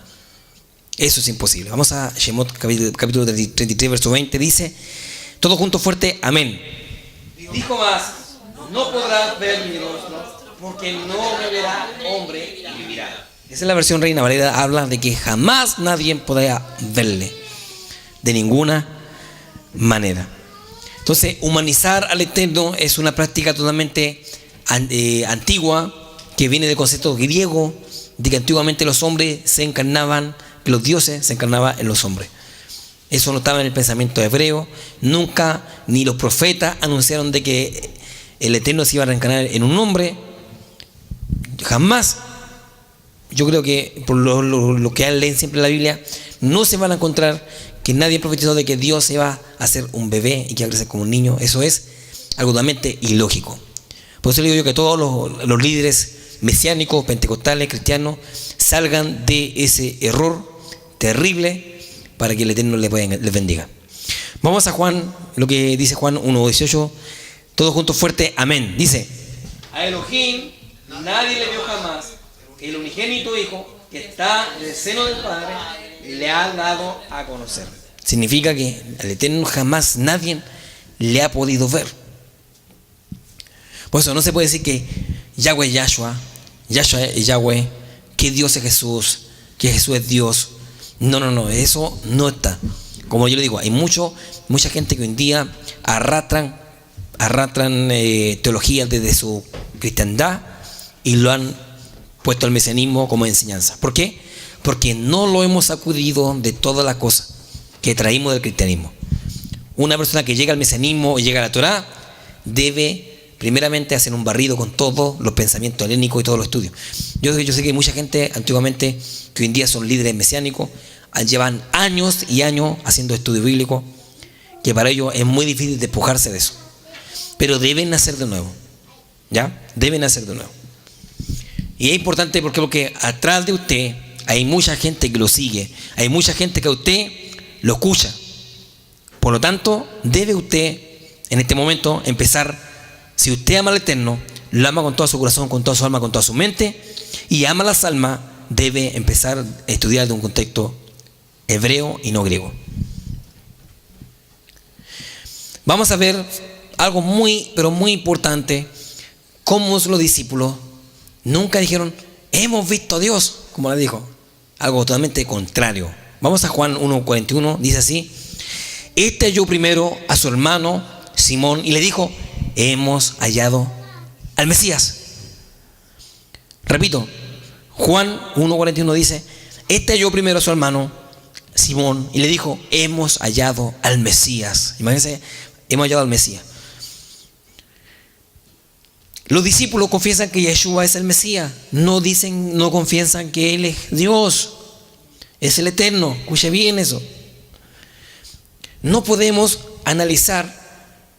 Eso es imposible. Vamos a Shemot capítulo 33, verso 20. Dice, todo junto fuerte, amén. Dijo más, no podrás ver mi rostro, porque no me verá hombre y vivirá. Esa es la versión Reina Valera, habla de que jamás nadie podrá verle, de ninguna manera. Entonces, humanizar al Eterno es una práctica totalmente antigua, que viene del concepto griego, de que antiguamente los hombres se encarnaban, que los dioses se encarnaban en los hombres. Eso no estaba en el pensamiento hebreo. Nunca, ni los profetas anunciaron de que el Eterno se iba a reencarnar en un hombre. Jamás. Yo creo que por lo que leen siempre en la Biblia, no se van a encontrar que nadie profetizó de que Dios se va a hacer un bebé y que va a crecer como un niño. Eso es algo totalmente ilógico. Por eso le digo yo que todos los líderes mesiánicos, pentecostales, cristianos, salgan de ese error terrible, para que el Eterno les bendiga. Vamos a Juan, lo que dice Juan 1:18, todos juntos fuerte, amén. Dice, a Elohim nadie le vio jamás, el unigénito Hijo que está en el seno del Padre le ha dado a conocer. Significa que al Eterno jamás nadie le ha podido ver. Por eso no se puede decir que Yahweh es Yahshua, Yahshua es Yahweh, que Dios es Jesús, que Jesús es Dios. No, eso no está. Como yo le digo, hay mucha gente que hoy en día arrastran teología desde su cristiandad y lo han puesto al mesianismo como enseñanza. ¿Por qué? Porque no lo hemos sacudido de todas las cosas que traímos del cristianismo. Una persona que llega al mesianismo y llega a la Torá debe primeramente hacer un barrido con todos los pensamientos helénicos y todos los estudios. Yo sé que hay mucha gente antiguamente que hoy en día son líderes mesiánicos, llevan años y años haciendo estudio bíblico, que para ellos es muy difícil despojarse de eso. Pero deben nacer de nuevo. ¿Ya? Deben nacer de nuevo. Y es importante porque atrás de usted hay mucha gente que lo sigue, hay mucha gente que a usted lo escucha. Por lo tanto, debe usted en este momento empezar, si usted ama al Eterno, lo ama con todo su corazón, con toda su alma, con toda su mente, y ama las almas, debe empezar a estudiar de un contexto hebreo y no griego. Vamos a ver algo muy, pero muy importante, cómo los discípulos nunca dijeron, hemos visto a Dios, como le dijo. algo totalmente contrario. Vamos a Juan 1:41, dice así: este halló primero a su hermano Simón y le dijo: hemos hallado al Mesías. Repito, Juan 1:41 dice: este halló primero a su hermano Simón y le dijo: hemos hallado al Mesías. Imagínense, hemos hallado al Mesías. Los discípulos confiesan que Yeshua es el Mesías. No confiesan que Él es Dios, es el Eterno. Escuche bien eso. No podemos analizar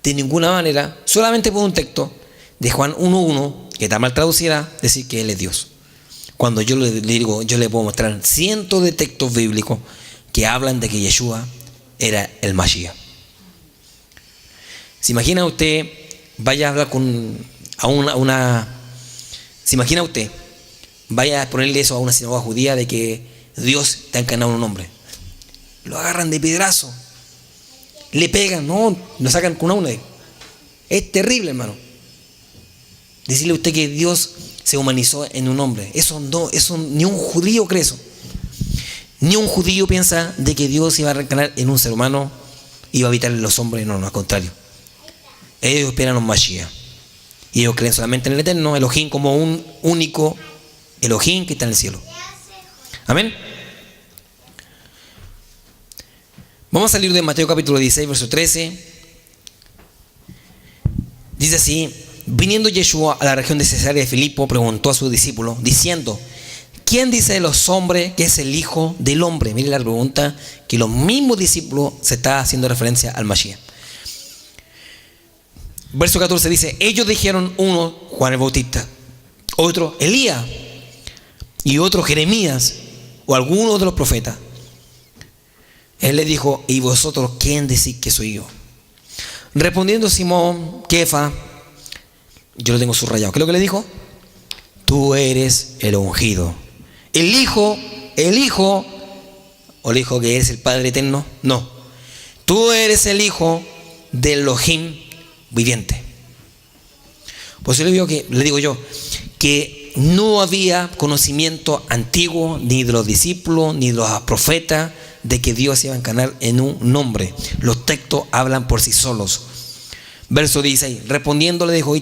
de ninguna manera, solamente por un texto de Juan 1:1, que está mal traducida, decir que Él es Dios. Cuando yo le digo, yo le puedo mostrar cientos de textos bíblicos que hablan de que Yeshua era el Mashiach. ¿Se imagina usted, vaya a hablar se imagina usted, vaya a ponerle eso a una sinagoga judía de que Dios está encarnado en un hombre? Lo agarran de piedrazo, le pegan, lo sacan con una. Es terrible, hermano. Decirle a usted que Dios se humanizó en un hombre. Eso ni un judío cree eso. Ni un judío piensa de que Dios iba a reencarnar en un ser humano, iba a habitar en los hombres. No, al contrario. Ellos esperan un Mashiach. Y ellos creen solamente en el Eterno, Elohim, como un único Elohim que está en el cielo. Amén. Vamos a salir de Mateo capítulo 16, verso 13. Dice así: viniendo Yeshua a la región de Cesarea de Filipo, preguntó a sus discípulos, diciendo: ¿quién dice de los hombres que es el Hijo del Hombre? Mire la pregunta, que los mismos discípulos se está haciendo referencia al Mashiach. Verso 14 dice: ellos dijeron, uno Juan el Bautista, otro Elías, y otro Jeremías, o alguno de los profetas. Él le dijo: ¿y vosotros quién decís que soy yo? Respondiendo Simón Kefa, yo lo tengo subrayado, ¿qué es lo que le dijo? Tú eres el ungido, el hijo, o el hijo que eres el Padre eterno. No, tú eres el hijo del Elohim viviente. Pues yo le digo yo que no había conocimiento antiguo ni de los discípulos ni de los profetas de que Dios iba a encarnar en un hombre. Los textos hablan por sí solos. Verso 16, respondiendo le dijo,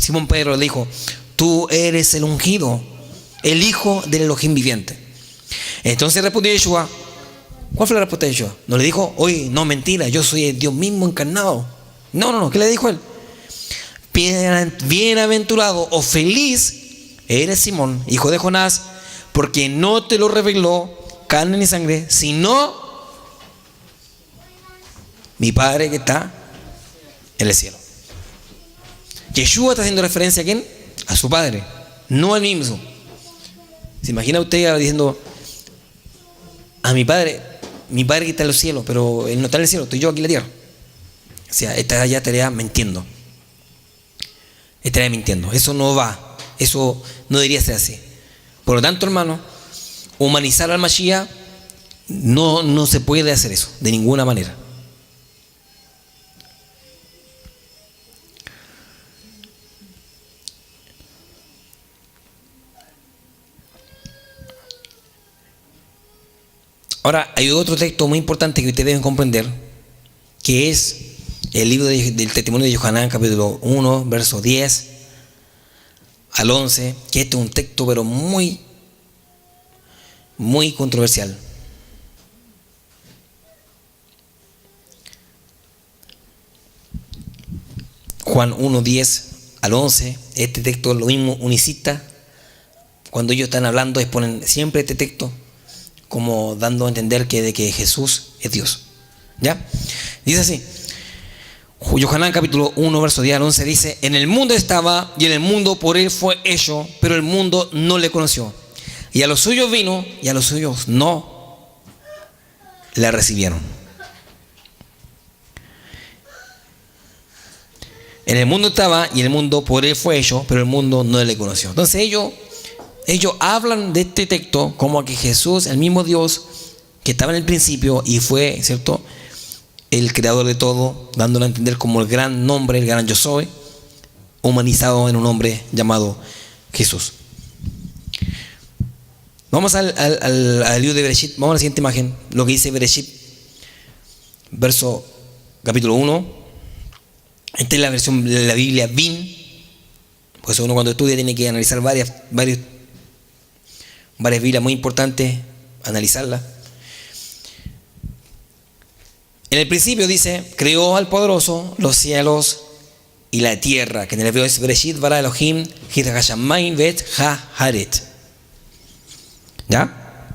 Simón Pedro le dijo: tú eres el ungido, el hijo del Elohim viviente. Entonces respondió Yeshua. ¿Cuál fue la respuesta de Yeshua? No le dijo: oye, no, mentira, yo soy el Dios mismo encarnado. No, ¿qué le dijo él? Bienaventurado o feliz eres, Simón, hijo de Jonás, porque no te lo reveló carne ni sangre, sino mi Padre que está en el cielo. Yeshua está haciendo referencia a ¿quién? A su Padre, no al mismo. ¿Se imagina usted diciendo: a mi Padre que está en los cielos, pero Él no está en el cielo, estoy yo aquí en la tierra? O sea, esta ya estaría mintiendo. Eso no va, eso no debería ser así. Por lo tanto, hermano, humanizar al Mashiach no se puede hacer eso de ninguna manera. Ahora, hay otro texto muy importante que ustedes deben comprender, que es el libro del testimonio de Yohanan, capítulo 1, verso 10 al 11, que este es un texto pero muy controversial. Juan 1, 10 al 11, este texto lo mismo unicista. Cuando ellos están hablando, exponen siempre este texto como dando a entender de que Jesús es Dios. ¿Ya? Dice así, Yohanan capítulo 1 verso 10 al 11 dice: en el mundo estaba y en el mundo por él fue hecho, pero el mundo no le conoció. Y a los suyos vino y a los suyos no le recibieron. En el mundo estaba y en el mundo por él fue hecho, pero el mundo no le conoció. Entonces ellos hablan de este texto como que Jesús, el mismo Dios que estaba en el principio y fue, ¿cierto?, el creador de todo, dándolo a entender como el gran nombre, el gran yo soy, humanizado en un hombre llamado Jesús. Vamos al libro de Bereshit, vamos a la siguiente imagen, lo que dice Bereshit, verso capítulo 1. Esta es la versión de la Biblia BIN, pues uno cuando estudia tiene que analizar varias Biblias muy importantes, analizarlas. En el principio dice, creó al poderoso los cielos y la tierra, que en el hebreo es Bereshit bara Elohim hit hashamayim vet ha-haret. ¿Ya?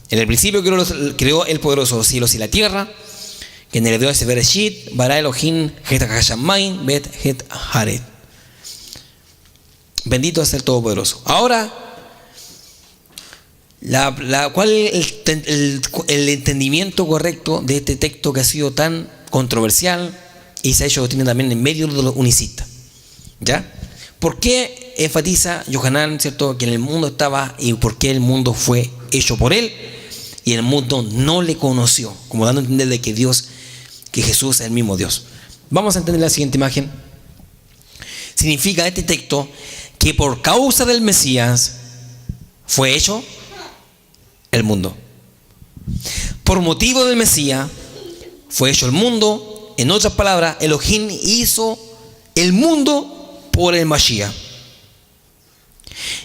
En el principio creó el poderoso los cielos y la tierra, que en el hebreo es Bereshit bara Elohim hit hashamayim vet ha-haret. Bendito es el Todopoderoso. Ahora, ¿cuál es el entendimiento correcto de este texto que ha sido tan controversial y se ha hecho doctrina también en medio de los unicistas? ¿Ya? ¿Por qué enfatiza Yohanan, cierto, que en el mundo estaba y por qué el mundo fue hecho por él y el mundo no le conoció? Como dando a entender de que Jesús es el mismo Dios. Vamos a entender la siguiente imagen. Significa este texto que por causa del Mesías fue hecho el mundo. Por motivo del Mesías fue hecho el mundo. En otras palabras, Elohim hizo el mundo por el Mashiach.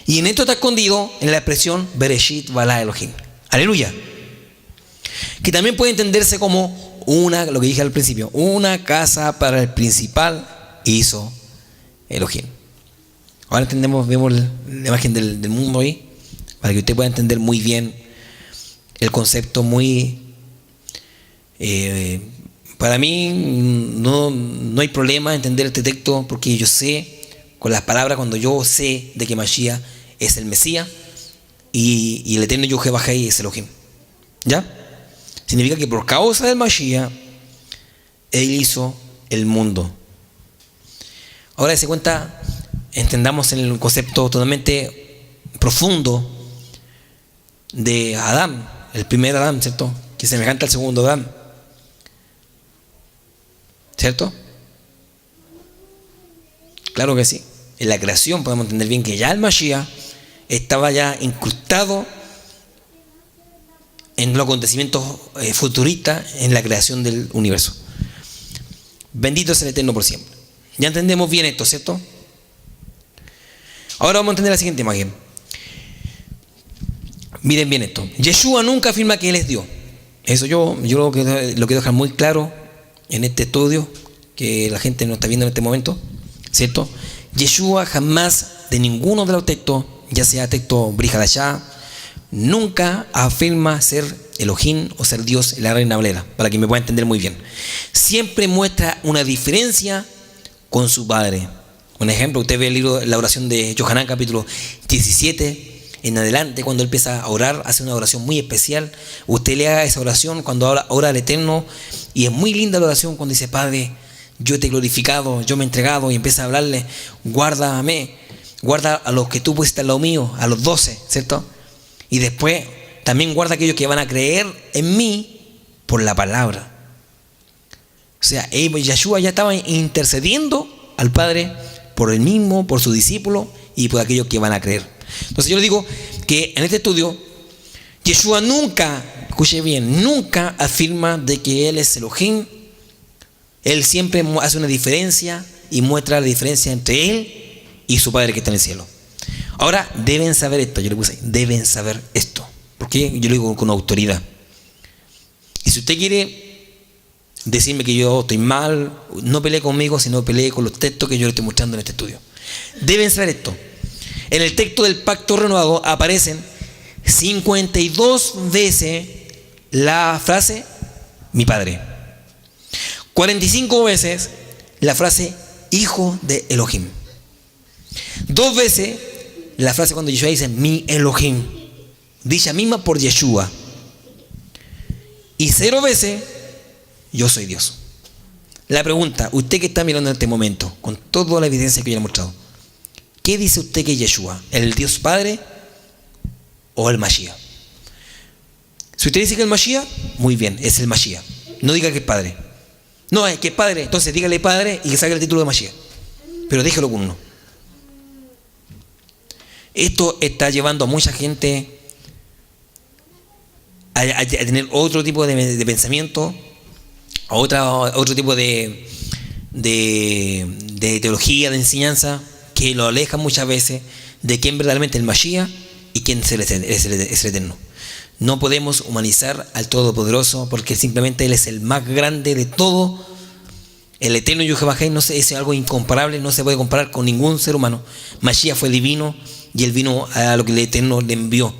Y en esto está escondido en la expresión Bereshit bara Elohim. Aleluya. Que también puede entenderse como lo que dije al principio, una casa para el principal hizo Elohim. Ahora vemos la imagen del mundo ahí, para que usted pueda entender muy bien el concepto para mí no hay problema entender este texto, porque yo sé, con las palabras, cuando yo sé de que Mashiach es el Mesías y el eterno Yahweh es Elohim. ¿Ya? Significa que por causa del Mashiach, Él hizo el mundo. Ahora se cuenta, entendamos el concepto totalmente profundo de Adán, el primer Adán, ¿cierto? Que es semejante al segundo Adán, ¿cierto? Claro que sí. En la creación podemos entender bien que ya el Mashiach estaba ya incrustado en los acontecimientos futuristas en la creación del universo. Bendito es el Eterno por siempre. Ya entendemos bien esto, ¿cierto? Ahora vamos a entender la siguiente imagen. Miren bien esto. Yeshua nunca afirma que Él es Dios. Eso yo lo quiero dejar muy claro en este estudio, que la gente no está viendo en este momento, ¿cierto? Yeshua jamás, de ninguno de los textos, ya sea texto Brit Hadashah, nunca afirma ser Elohim o ser Dios en la Reina Valera, para que me pueda entender muy bien. Siempre muestra una diferencia con su Padre. Un ejemplo, usted ve el libro, la oración de Yohanan, capítulo 17 en adelante, cuando él empieza a orar, hace una oración muy especial. Usted lea esa oración cuando ora al Eterno, y es muy linda la oración cuando dice: Padre, yo te he glorificado, yo me he entregado, y empieza a hablarle: guárdame, guarda a los que tú pusiste al lado mío, a los 12, ¿cierto? Y después también guarda a aquellos que van a creer en mí por la palabra. O sea, Yeshua ya estaba intercediendo al Padre por él mismo, por su discípulo y por aquellos que van a creer. Entonces yo le digo que en este estudio Yeshua nunca, escuche bien, nunca afirma de que Él es Elohim. Él siempre hace una diferencia y muestra la diferencia entre Él y su Padre que está en el cielo. Ahora deben saber esto, yo le puse ahí, deben saber esto, porque yo lo digo con autoridad. Y si usted quiere decirme que yo estoy mal, no pelee conmigo, sino pelee con los textos que yo le estoy mostrando en este estudio. Deben saber esto. En el texto del pacto renovado aparecen 52 veces la frase mi Padre, 45 veces la frase hijo de Elohim, 2 veces la frase cuando Yeshua dice mi Elohim, dicha misma por Yeshua, y 0 veces yo soy Dios. La pregunta, usted que está mirando en este momento, con toda la evidencia que yo le he mostrado, ¿qué dice usted que es Yeshua? ¿El Dios Padre o el Mashiach? Si usted dice que es el Mashiach, muy bien, es el Mashiach. No diga que es Padre. No, es que es Padre, entonces dígale Padre y que saque el título de Mashiach. Pero déjelo con uno. Esto está llevando a mucha gente a tener otro tipo de pensamiento, otro tipo de teología, de enseñanza, que lo aleja muchas veces de quién verdaderamente es el Mashiach y quién es el Eterno. No podemos humanizar al Todopoderoso, porque simplemente Él es el más grande de todo. El Eterno Yuhevahei no es algo incomparable, no se puede comparar con ningún ser humano. Mashiach fue divino y Él vino a lo que el Eterno le envió.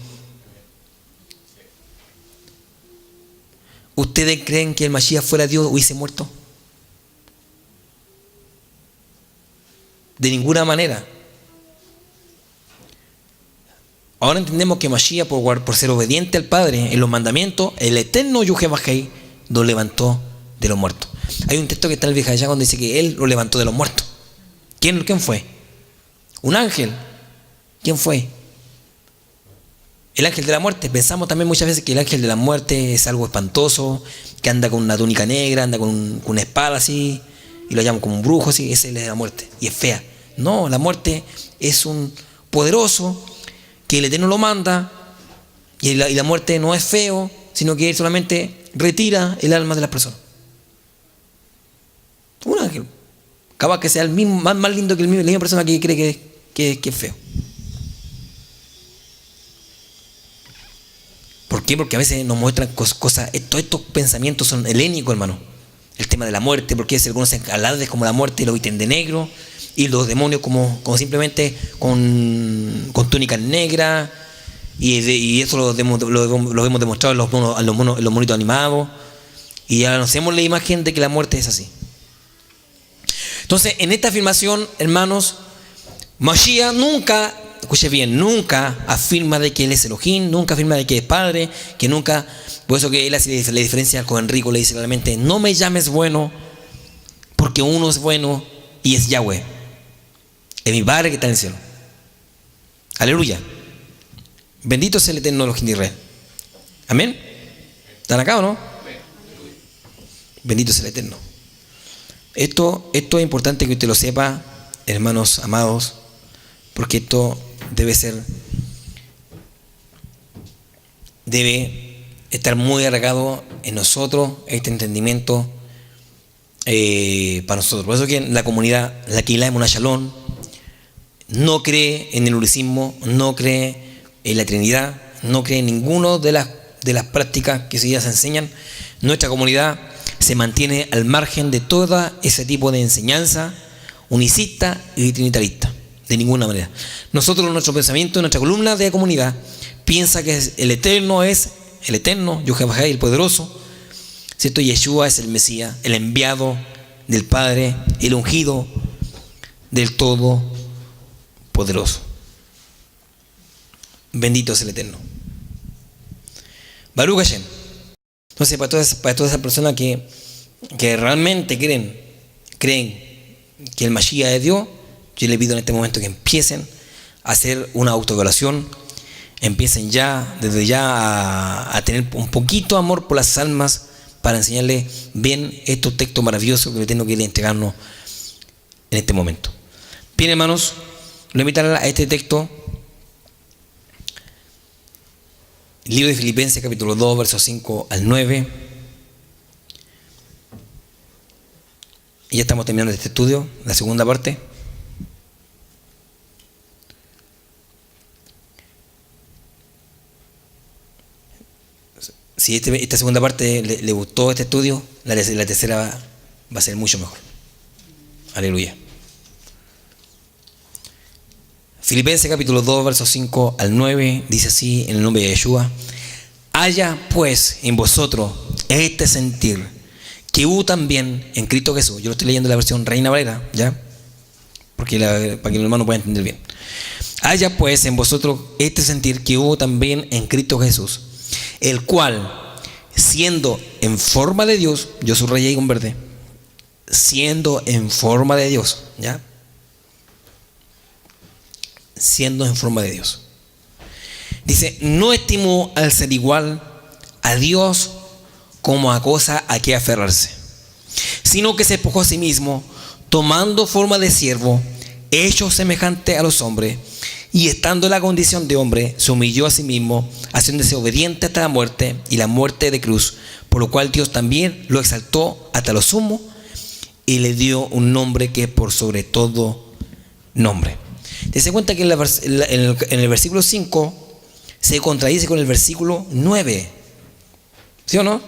¿Ustedes creen que el Mashiach fuera Dios hubiese muerto? De ninguna manera. Ahora entendemos que Mashiach, por ser obediente al Padre en los mandamientos, el eterno Yuhevahei lo levantó de los muertos. Hay un texto que está en el Vieja cuando dice que Él lo levantó de los muertos. ¿Quién fue? Un ángel. ¿Quién fue? El ángel de la muerte. Pensamos también muchas veces que el ángel de la muerte es algo espantoso, que anda con una túnica negra, anda con una espada así, y lo llaman como un brujo así. Ese es la muerte, y es fea. No, la muerte es un poderoso que el Eterno lo manda, y la muerte no es feo, sino que Él solamente retira el alma de las personas. Un ángel. Capaz que sea el mismo, más lindo que la misma persona que cree que es feo. ¿Por qué? Porque a veces nos muestran cosas. Todos estos pensamientos son helénicos, hermano. El tema de la muerte, porque se conocen alardes como la muerte y lo visten de negro, y los demonios como simplemente con túnicas negras, y eso lo hemos demostrado en los monitos animados, y ya conocemos la imagen de que la muerte es así. Entonces, en esta afirmación, hermanos, Mashiach nunca, escuche bien, nunca afirma de que Él es Elohim, nunca afirma de que es Padre, que nunca, por eso que Él hace la diferencia con Enrico, le dice claramente: no me llames bueno, porque uno es bueno y es Yahweh, es mi Padre que está en el cielo. Aleluya. Bendito sea el eterno Elohim de Israel. Amén. ¿Están acá o no? Bendito sea el eterno. Esto es importante que usted lo sepa, hermanos amados, porque esto debe estar muy arraigado en nosotros, este entendimiento para nosotros. Por eso que la comunidad, la Keilah Emunah Shalom, no cree en el unisismo, no cree en la Trinidad, no cree en ninguna de las prácticas que se enseñan. Nuestra comunidad se mantiene al margen de todo ese tipo de enseñanza unicista y trinitarista, de ninguna manera. Nosotros, nuestro pensamiento, nuestra columna de la comunidad, piensa que el eterno es el eterno, Yuhevahei, el poderoso, ¿cierto? Yeshua es el Mesías, el enviado del Padre, el ungido del Todopoderoso. Bendito es el eterno. Baruch Hashem. Entonces, para todas esas personas que realmente creen que el Mashiach es Dios, yo les pido en este momento que empiecen a hacer una autoevaluación, empiecen desde ya a tener un poquito de amor por las almas, para enseñarles bien estos textos maravillosos que le tengo que entregarnos en este momento. Bien, hermanos, lo invitaré a este texto. El libro de Filipenses, capítulo 2, versos 5 al 9. Y ya estamos terminando este estudio, la segunda parte. Si esta segunda parte le gustó este estudio, la tercera va a ser mucho mejor. Aleluya. Filipenses capítulo 2, versos 5 al 9, dice así en el nombre de Yeshua: haya pues en vosotros este sentir que hubo también en Cristo Jesús. Yo lo estoy leyendo en la versión Reina Valera, ¿ya? Para que el hermano pueda entender bien. Haya pues en vosotros este sentir que hubo también en Cristo Jesús, el cual, siendo en forma de Dios, yo subrayé ahí con verde, siendo en forma de Dios, ¿ya? Siendo en forma de Dios. Dice: no estimó al ser igual a Dios como a cosa a que aferrarse, sino que se despojó a sí mismo, tomando forma de siervo, hecho semejante a los hombres, y estando en la condición de hombre, se humilló a sí mismo, haciéndose obediente hasta la muerte y la muerte de cruz, por lo cual Dios también lo exaltó hasta lo sumo y le dio un nombre que es por sobre todo nombre. Dese cuenta que en el versículo 5 se contradice con el versículo 9. ¿Sí o no?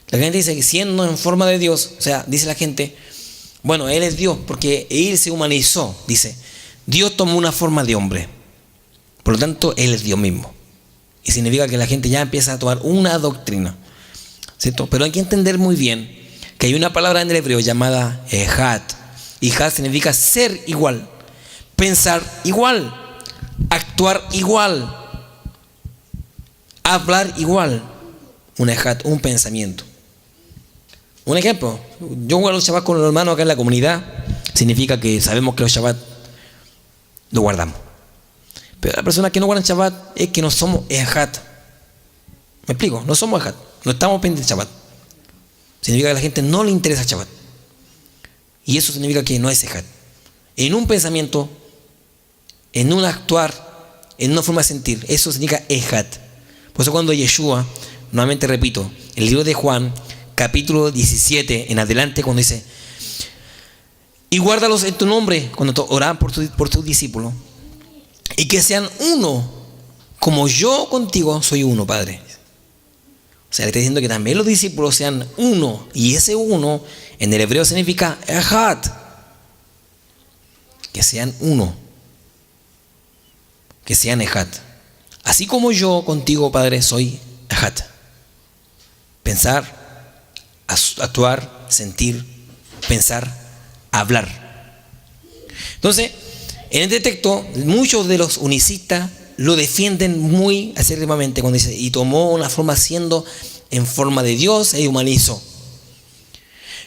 La gente dice que siendo en forma de Dios, o sea, dice la gente, bueno, Él es Dios porque Él se humanizó. Dice, Dios tomó una forma de hombre, por lo tanto, Él es Dios mismo. Y significa que la gente ya empieza a tomar una doctrina, ¿cierto? Pero hay que entender muy bien que hay una palabra en el hebreo llamada ejad. Y ejad significa ser igual, pensar igual, actuar igual, hablar igual. Un ejad, un pensamiento. Un ejemplo, yo guardo los Shabbat con los hermanos acá en la comunidad, significa que sabemos que los Shabbat lo guardamos. Pero la persona que no guarda el Shabbat es que no somos ejad. ¿Me explico? No somos ejad, no estamos pendientes del Shabbat. Significa que a la gente no le interesa el Shabbat. Y eso significa que no es ejad. En un pensamiento, en un actuar, en una forma de sentir, eso significa ejad. Por eso cuando Yeshua, nuevamente repito, el libro de Juan, capítulo 17 en adelante, cuando dice, y guárdalos en tu nombre, cuando oraban por tus discípulos, y que sean uno, como yo contigo soy uno, Padre. O sea, le está diciendo que también los discípulos sean uno, y ese uno en el hebreo significa ejad, que sean uno, que sean ejad. Así como yo contigo, Padre, soy ejad. Pensar, actuar, sentir, pensar, hablar. Entonces, en este texto, muchos de los unicistas lo defienden muy acérrimamente cuando dice, y tomó una forma siendo en forma de Dios e humanizó.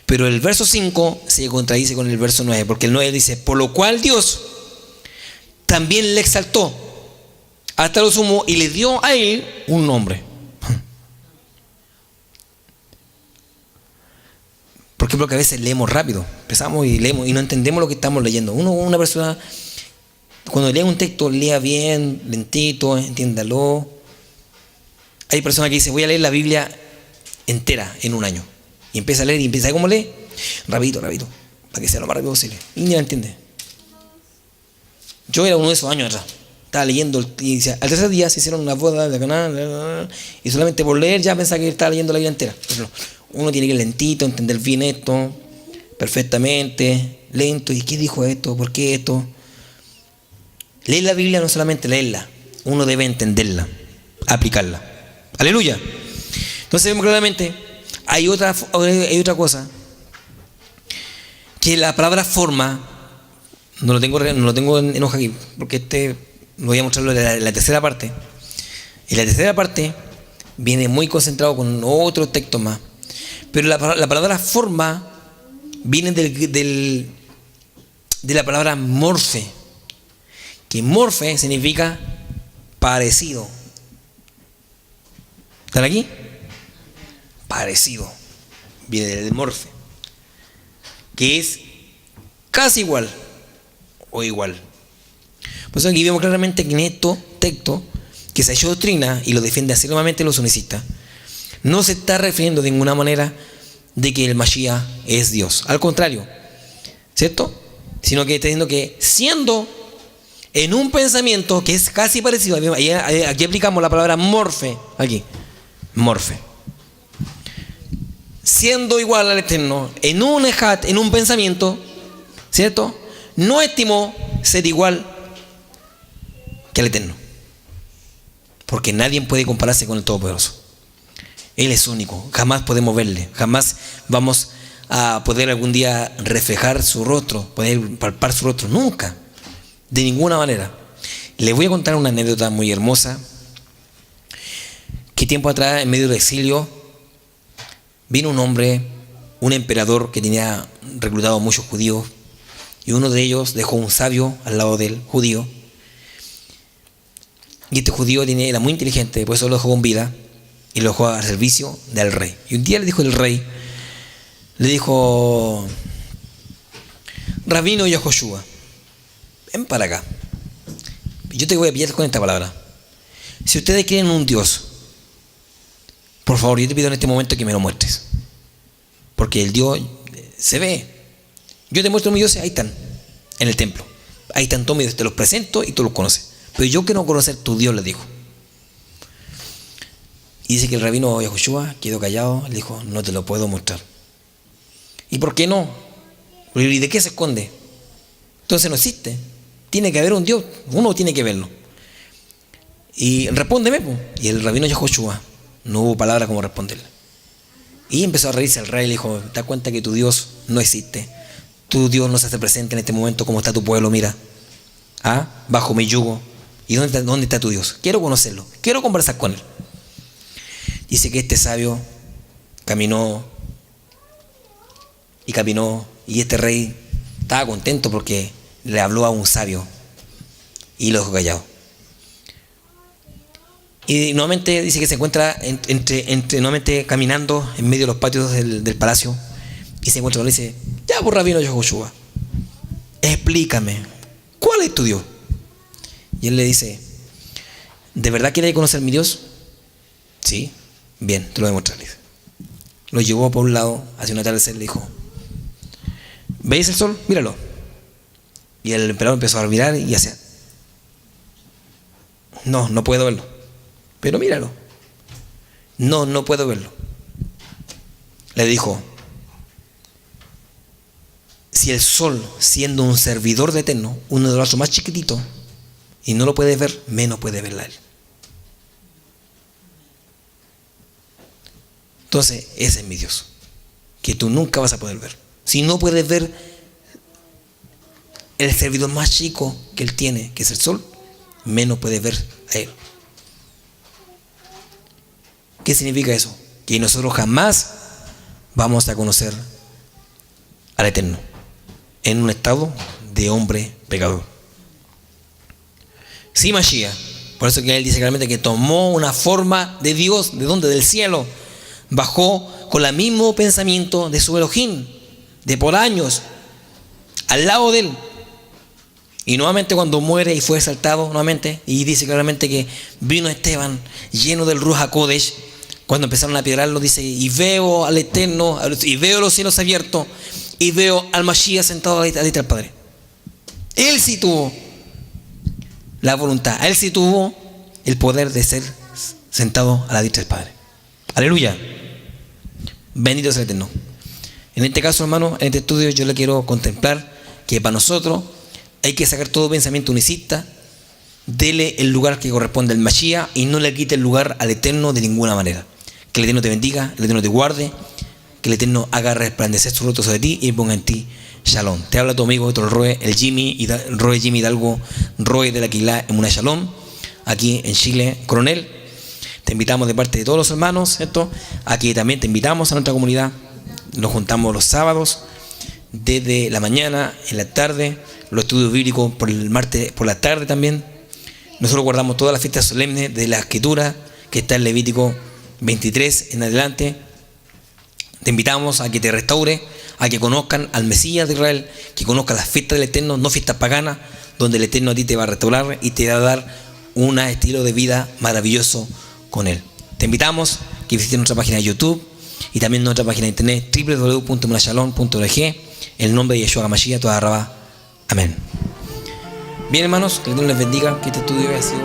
Pero el verso 5 se contradice con el verso 9, porque el 9 dice, por lo cual Dios también le exaltó hasta lo sumo y le dio a él un nombre. ¿Por qué? Porque a veces leemos rápido, empezamos y leemos y no entendemos lo que estamos leyendo. Una persona, cuando lee un texto, lea bien, lentito, entiéndalo. Hay personas que dicen, voy a leer la Biblia entera en un año. Y empieza a leer y empieza a cómo lee, rapidito, para que sea lo más rápido posible. Y ni la entiende. Yo era uno de esos años atrás. Estaba leyendo y decía, al tercer día se hicieron una boda de canal y solamente por leer ya pensaba que estaba leyendo la Biblia entera. Pero uno tiene que ir lentito, entender bien esto, perfectamente, lento. ¿Y qué dijo esto? ¿Por qué esto? Leer la Biblia no solamente leerla, uno debe entenderla, aplicarla. Aleluya. Entonces vemos claramente, hay otra cosa, que la palabra forma, no lo tengo en hoja aquí, porque voy a mostrarlo en la tercera parte. En la tercera parte viene muy concentrado con otro texto más. Pero la palabra forma viene de la palabra morfe, que morfe significa parecido. ¿Están aquí? Parecido. Viene del morfe, que es casi igual o igual. Por eso aquí vemos claramente que en este texto, que se ha hecho doctrina y lo defiende acérrimamente los unicistas, no se está refiriendo de ninguna manera de que el Mashiach es Dios. Al contrario, ¿cierto? Sino que está diciendo que siendo en un pensamiento que es casi parecido, aquí aplicamos la palabra morfe, aquí, morfe. Siendo igual al Eterno, en un ejat, en un pensamiento, ¿cierto? No estimó ser igual que al Eterno. Porque nadie puede compararse con el Todopoderoso. Él es único, jamás podemos verle, jamás vamos a poder algún día reflejar su rostro, poder palpar su rostro, nunca, de ninguna manera. Les voy a contar una anécdota muy hermosa, que tiempo atrás, en medio del exilio, vino un hombre, un emperador que tenía reclutado a muchos judíos, y uno de ellos dejó un sabio al lado del judío, y este judío era muy inteligente, por eso lo dejó con vida, y lo dejó al servicio del rey. Y un día le dijo el rey, Rabino Yehoshua, ven para acá. yo te voy a pillar con esta palabra. Si ustedes creen en un Dios, por favor, yo te pido en este momento que me lo muestres. Porque el Dios se ve. Yo te muestro mis dioses, ahí están, en el templo. Ahí están todos mis dioses, te los presento y tú los conoces. Pero yo quiero conocer tu Dios, le dijo. Y dice que el rabino Yahushua quedó callado, le dijo, no te lo puedo mostrar. ¿Y por qué no? ¿Y de qué se esconde? Entonces no existe. Tiene que haber un Dios, uno tiene que verlo. Y respóndeme, pues. Y el rabino Yahushua, no hubo palabra como responderle. Y empezó a reírse el rey y le dijo, te das cuenta que tu Dios no existe. Tu Dios no se hace presente en este momento como está tu pueblo, mira. Bajo mi yugo. ¿Y dónde está tu Dios? Quiero conocerlo, quiero conversar con él. Dice que este sabio caminó, y este rey estaba contento porque le habló a un sabio y lo dejó callado. Y nuevamente dice que se encuentra nuevamente caminando en medio de los patios del palacio y se encuentra con él y dice, ya por rabino Yahushua, explícame, ¿cuál es tu Dios? Y él le dice, ¿de verdad quieres conocer mi Dios? Sí, bien, te lo voy a mostrar. Lo llevó por un lado hacia un atardecer y le dijo, ¿veis el sol? Míralo. Y el emperador empezó a mirar y hacía, no puedo verlo. Pero míralo. No puedo verlo. Le dijo, si el sol, siendo un servidor de Eterno, uno de los más chiquititos, y no lo puedes ver, menos puede verla él. Entonces, ese es mi Dios, que tú nunca vas a poder ver. Si no puedes ver el servidor más chico que él tiene, que es el sol, menos puedes ver a él. ¿Qué significa eso? Que nosotros jamás vamos a conocer al Eterno en un estado de hombre pecador. Sí, Mashiach. Por eso que él dice claramente que tomó una forma de Dios. ¿De dónde? Del cielo. Bajó con el mismo pensamiento de su Elohim, de por años, al lado de él. Y nuevamente cuando muere y fue exaltado nuevamente, y dice claramente que vino Esteban lleno del Ruach HaKodesh. Cuando empezaron a piedrarlo, dice, y veo al Eterno, y veo los cielos abiertos, y veo al Mashiach sentado a la diestra del Padre. Él sí tuvo la voluntad, él sí tuvo el poder de ser sentado a la diestra del Padre. Aleluya. Bendito sea el Eterno. En este caso, hermano, en este estudio yo le quiero contemplar que para nosotros hay que sacar todo pensamiento unicista, dele el lugar que corresponde al Mashiach y no le quite el lugar al Eterno de ninguna manera. Que el Eterno te bendiga, el Eterno te guarde, que el Eterno haga resplandecer su rostro sobre ti y ponga en ti Shalom. Te habla tu amigo el Roe, el Jimmy Hidalgo, Roe de la Quilá en una Shalom, aquí en Chile, Coronel. Te invitamos de parte de todos los hermanos, ¿cierto? Aquí también te invitamos a nuestra comunidad. Nos juntamos los sábados, desde la mañana, en la tarde, los estudios bíblicos por el martes, por la tarde también. Nosotros guardamos todas las fiestas solemnes de la Escritura, que está en Levítico 23 en adelante. Te invitamos a que te restaure, a que conozcan al Mesías de Israel, que conozcan las fiestas del Eterno, no fiestas paganas, donde el Eterno a ti te va a restaurar y te va a dar un estilo de vida maravilloso con Él. Te invitamos a que visites nuestra página de YouTube y también nuestra página de internet www.munashalom.org. El nombre de Yeshua HaMashiach, toda Rabá. Amén. Bien, hermanos, que el Eterno les bendiga, que este estudio haya sido